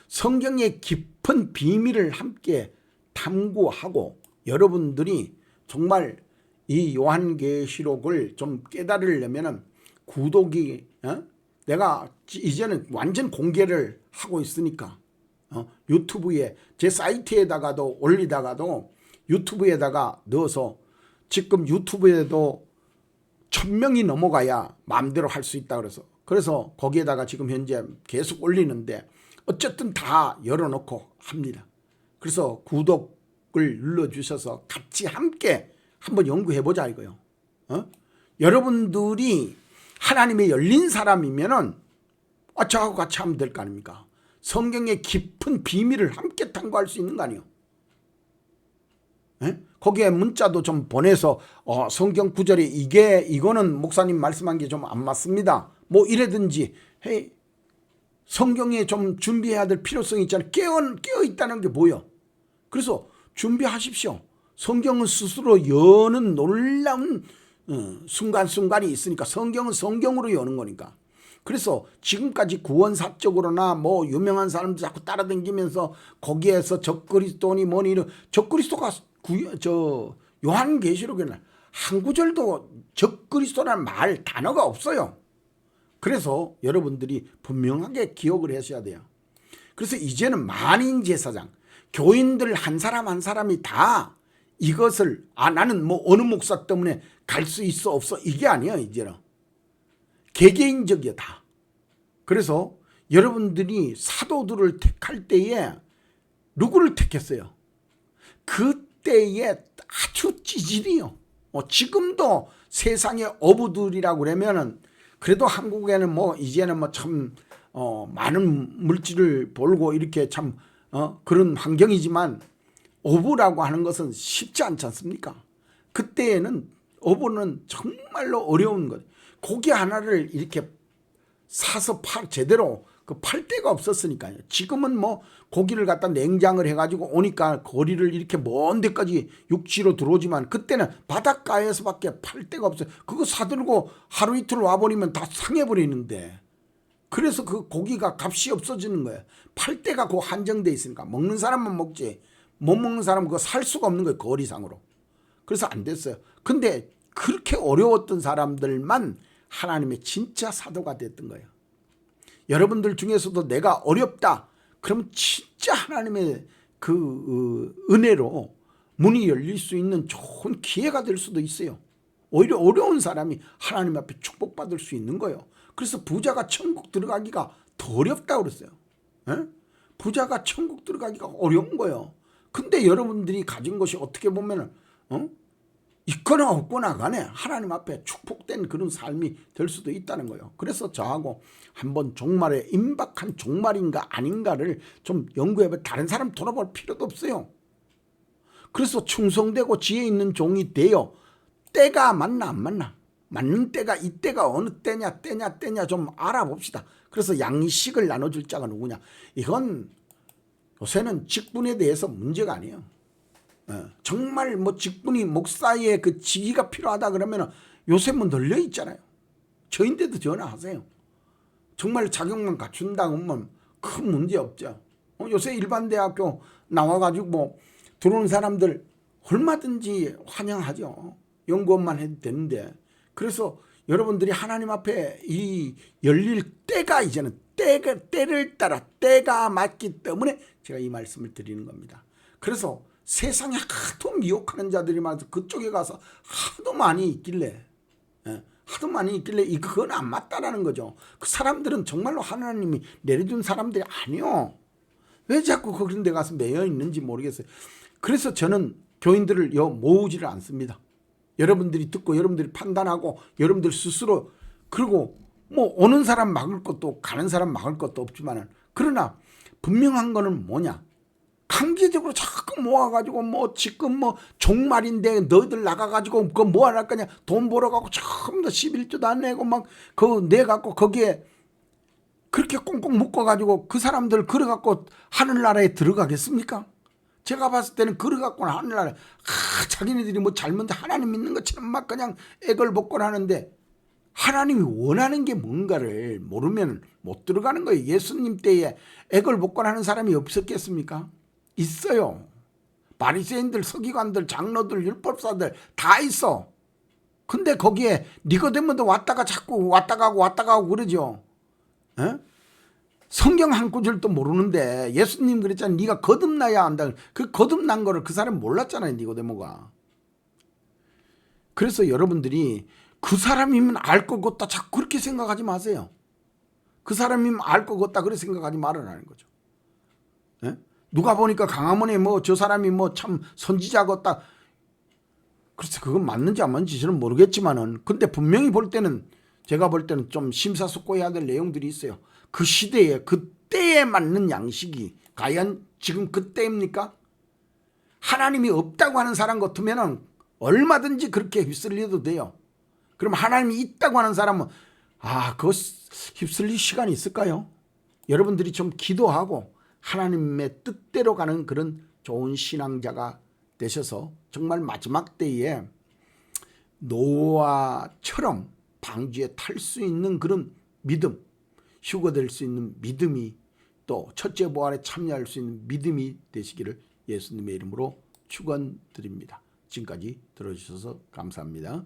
성경의 깊은 비밀을 함께 탐구하고 여러분들이 정말 이 요한계시록을 좀 깨달으려면 구독이 내가 이제는 완전 공개를 하고 있으니까 유튜브에 제 사이트에다가도 올리다가도 유튜브에다가 넣어서 지금 유튜브에도 1000명이 넘어가야 마음대로 할 수 있다 그래서 거기에다가 지금 현재 계속 올리는데 어쨌든 다 열어놓고 합니다. 그래서 구독을 눌러주셔서 같이 함께 한번 연구해보자 이거요. 여러분들이 하나님의 열린 사람이면은 저하고 같이 하면 될 거 아닙니까? 성경의 깊은 비밀을 함께 탐구할 수 있는 거 아니에요. 거기에 문자도 좀 보내서 성경 구절에 이거는 목사님 말씀한 게 좀 안 맞습니다. 뭐 이래든지 성경에 좀 준비해야 될 필요성이 있잖아요. 깨어 있다는 게 뭐예요? 그래서 준비하십시오. 성경은 스스로 여는 놀라운 순간순간이 있으니까 성경은 성경으로 여는 거니까. 그래서 지금까지 구원사적으로나 뭐 유명한 사람들 자꾸 따라다니면서 거기에서 적그리스도니 뭐니 적그리스도가 요한계시록에는 한 구절도 적그리스도라는 말 단어가 없어요. 그래서 여러분들이 분명하게 기억을 하셔야 돼요. 그래서 이제는 만인 제사장, 교인들 한 사람 한 사람이 다 이것을 나는 뭐 어느 목사 때문에 갈 수 있어 없어 이게 아니에요. 이제는 개개인적이야 다. 그래서 여러분들이 사도들을 택할 때에 누구를 택했어요? 그때에 아주 찌질이요. 지금도 세상의 어부들이라고 그러면은 그래도 한국에는 뭐 이제는 뭐 참 많은 물질을 벌고 이렇게 참 그런 환경이지만 어부라고 하는 것은 쉽지 않지 않습니까? 그때에는 어부는 정말로 어려운 것. 고기 하나를 이렇게 사서 제대로 팔 데가 없었으니까요. 지금은 뭐 고기를 갖다 냉장을 해가지고 오니까 거리를 이렇게 먼 데까지 육지로 들어오지만 그때는 바닷가에서밖에 팔 데가 없어요. 그거 사들고 하루 이틀 와버리면 다 상해버리는데 그래서 그 고기가 값이 없어지는 거예요. 팔 데가 그 한정돼 있으니까 먹는 사람만 먹지 못 먹는 사람은 그거 살 수가 없는 거예요. 거리상으로. 그래서 안 됐어요. 근데 그렇게 어려웠던 사람들만 하나님의 진짜 사도가 됐던 거예요. 여러분들 중에서도 내가 어렵다 그러면 진짜 하나님의 그 은혜로 문이 열릴 수 있는 좋은 기회가 될 수도 있어요. 오히려 어려운 사람이 하나님 앞에 축복받을 수 있는 거예요. 그래서 부자가 천국 들어가기가 더 어렵다고 그랬어요. 에? 부자가 천국 들어가기가 어려운 거예요. 근데 여러분들이 가진 것이 어떻게 보면 있거나 없거나 간에 하나님 앞에 축복된 그런 삶이 될 수도 있다는 거예요. 그래서 저하고 한번 종말에 임박한 종말인가 아닌가를 좀 연구해봐. 다른 사람 돌아볼 필요도 없어요. 그래서 충성되고 지혜 있는 종이 되어 때가 맞나 안 맞나, 맞는 때가 이때가 어느 때냐 좀 알아봅시다. 그래서 양식을 나눠줄 자가 누구냐. 이건 요새는 직분에 대해서 문제가 아니에요. 정말 뭐 직분이 목사의 그 직위가 필요하다 그러면 요새 뭐 널려 있잖아요. 저인데도 전화하세요. 정말 자격만 갖춘다 그러면 큰 문제 없죠. 요새 일반 대학교 나와가지고 뭐 들어오는 사람들 얼마든지 환영하죠. 연구원만 해도 되는데. 그래서 여러분들이 하나님 앞에 이 열릴 때가 이제는 때를 따라 때가 맞기 때문에 제가 이 말씀을 드리는 겁니다. 그래서 세상에 하도 미혹하는 자들이 많아서 그쪽에 가서 하도 많이 있길래 그건 안 맞다라는 거죠. 그 사람들은 정말로 하나님이 내려준 사람들이 아니요. 왜 자꾸 그런 데 가서 매여 있는지 모르겠어요. 그래서 저는 교인들을 모으지를 않습니다. 여러분들이 듣고 여러분들이 판단하고 여러분들 스스로, 그리고 뭐 오는 사람 막을 것도 가는 사람 막을 것도 없지만은, 그러나 분명한 거는 뭐냐, 강제적으로 자꾸 모아가지고 뭐 지금 뭐 종말인데 너희들 나가가지고 그거 뭐 할 거냐, 돈 벌어가고 전부 다 11조도 안 내고 막 그거 내갖고 거기에 그렇게 꽁꽁 묶어가지고 그 사람들 걸어갖고 하늘나라에 들어가겠습니까? 제가 봤을 때는 걸어갖고는 하늘나라에 자기네들이 뭐 잘못 하나님 믿는 것처럼 막 그냥 애걸복걸 하는데, 하나님이 원하는 게 뭔가를 모르면 못 들어가는 거예요. 예수님 때에 애걸복걸하는 사람이 없었겠습니까? 있어요. 바리새인들, 서기관들, 장로들, 율법사들 다 있어. 근데 거기에 니고데모도 왔다가 자꾸 왔다 가고 그러죠. 에? 성경 한 구절도 모르는데 예수님 그랬잖아요. 네가 거듭나야 한다. 그 거듭난 거를 그 사람 몰랐잖아요, 니고데모가. 그래서 여러분들이 그 사람이면 알 것 같다 자꾸 그렇게 생각하지 마세요. 그 사람이면 알 것 같다 그렇게 생각하지 말아라는 거죠. 에? 누가 보니까 강화문에 뭐 저 사람이 뭐 참 선지자 같다. 그래서 그건 맞는지 안 맞는지 저는 모르겠지만은, 근데 분명히 볼 때는, 제가 볼 때는 좀 심사숙고해야 될 내용들이 있어요. 그 시대에 그 때에 맞는 양식이 과연 지금 그 때입니까? 하나님이 없다고 하는 사람 같으면은 얼마든지 그렇게 휩쓸려도 돼요. 그럼 하나님이 있다고 하는 사람은 그거 휩쓸릴 시간이 있을까요? 여러분들이 좀 기도하고 하나님의 뜻대로 가는 그런 좋은 신앙자가 되셔서 정말 마지막 때에 노아처럼 방주에 탈 수 있는 그런 믿음, 휴거될 수 있는 믿음이, 또 첫째 부활에 참여할 수 있는 믿음이 되시기를 예수님의 이름으로 축원드립니다. 지금까지 들어주셔서 감사합니다.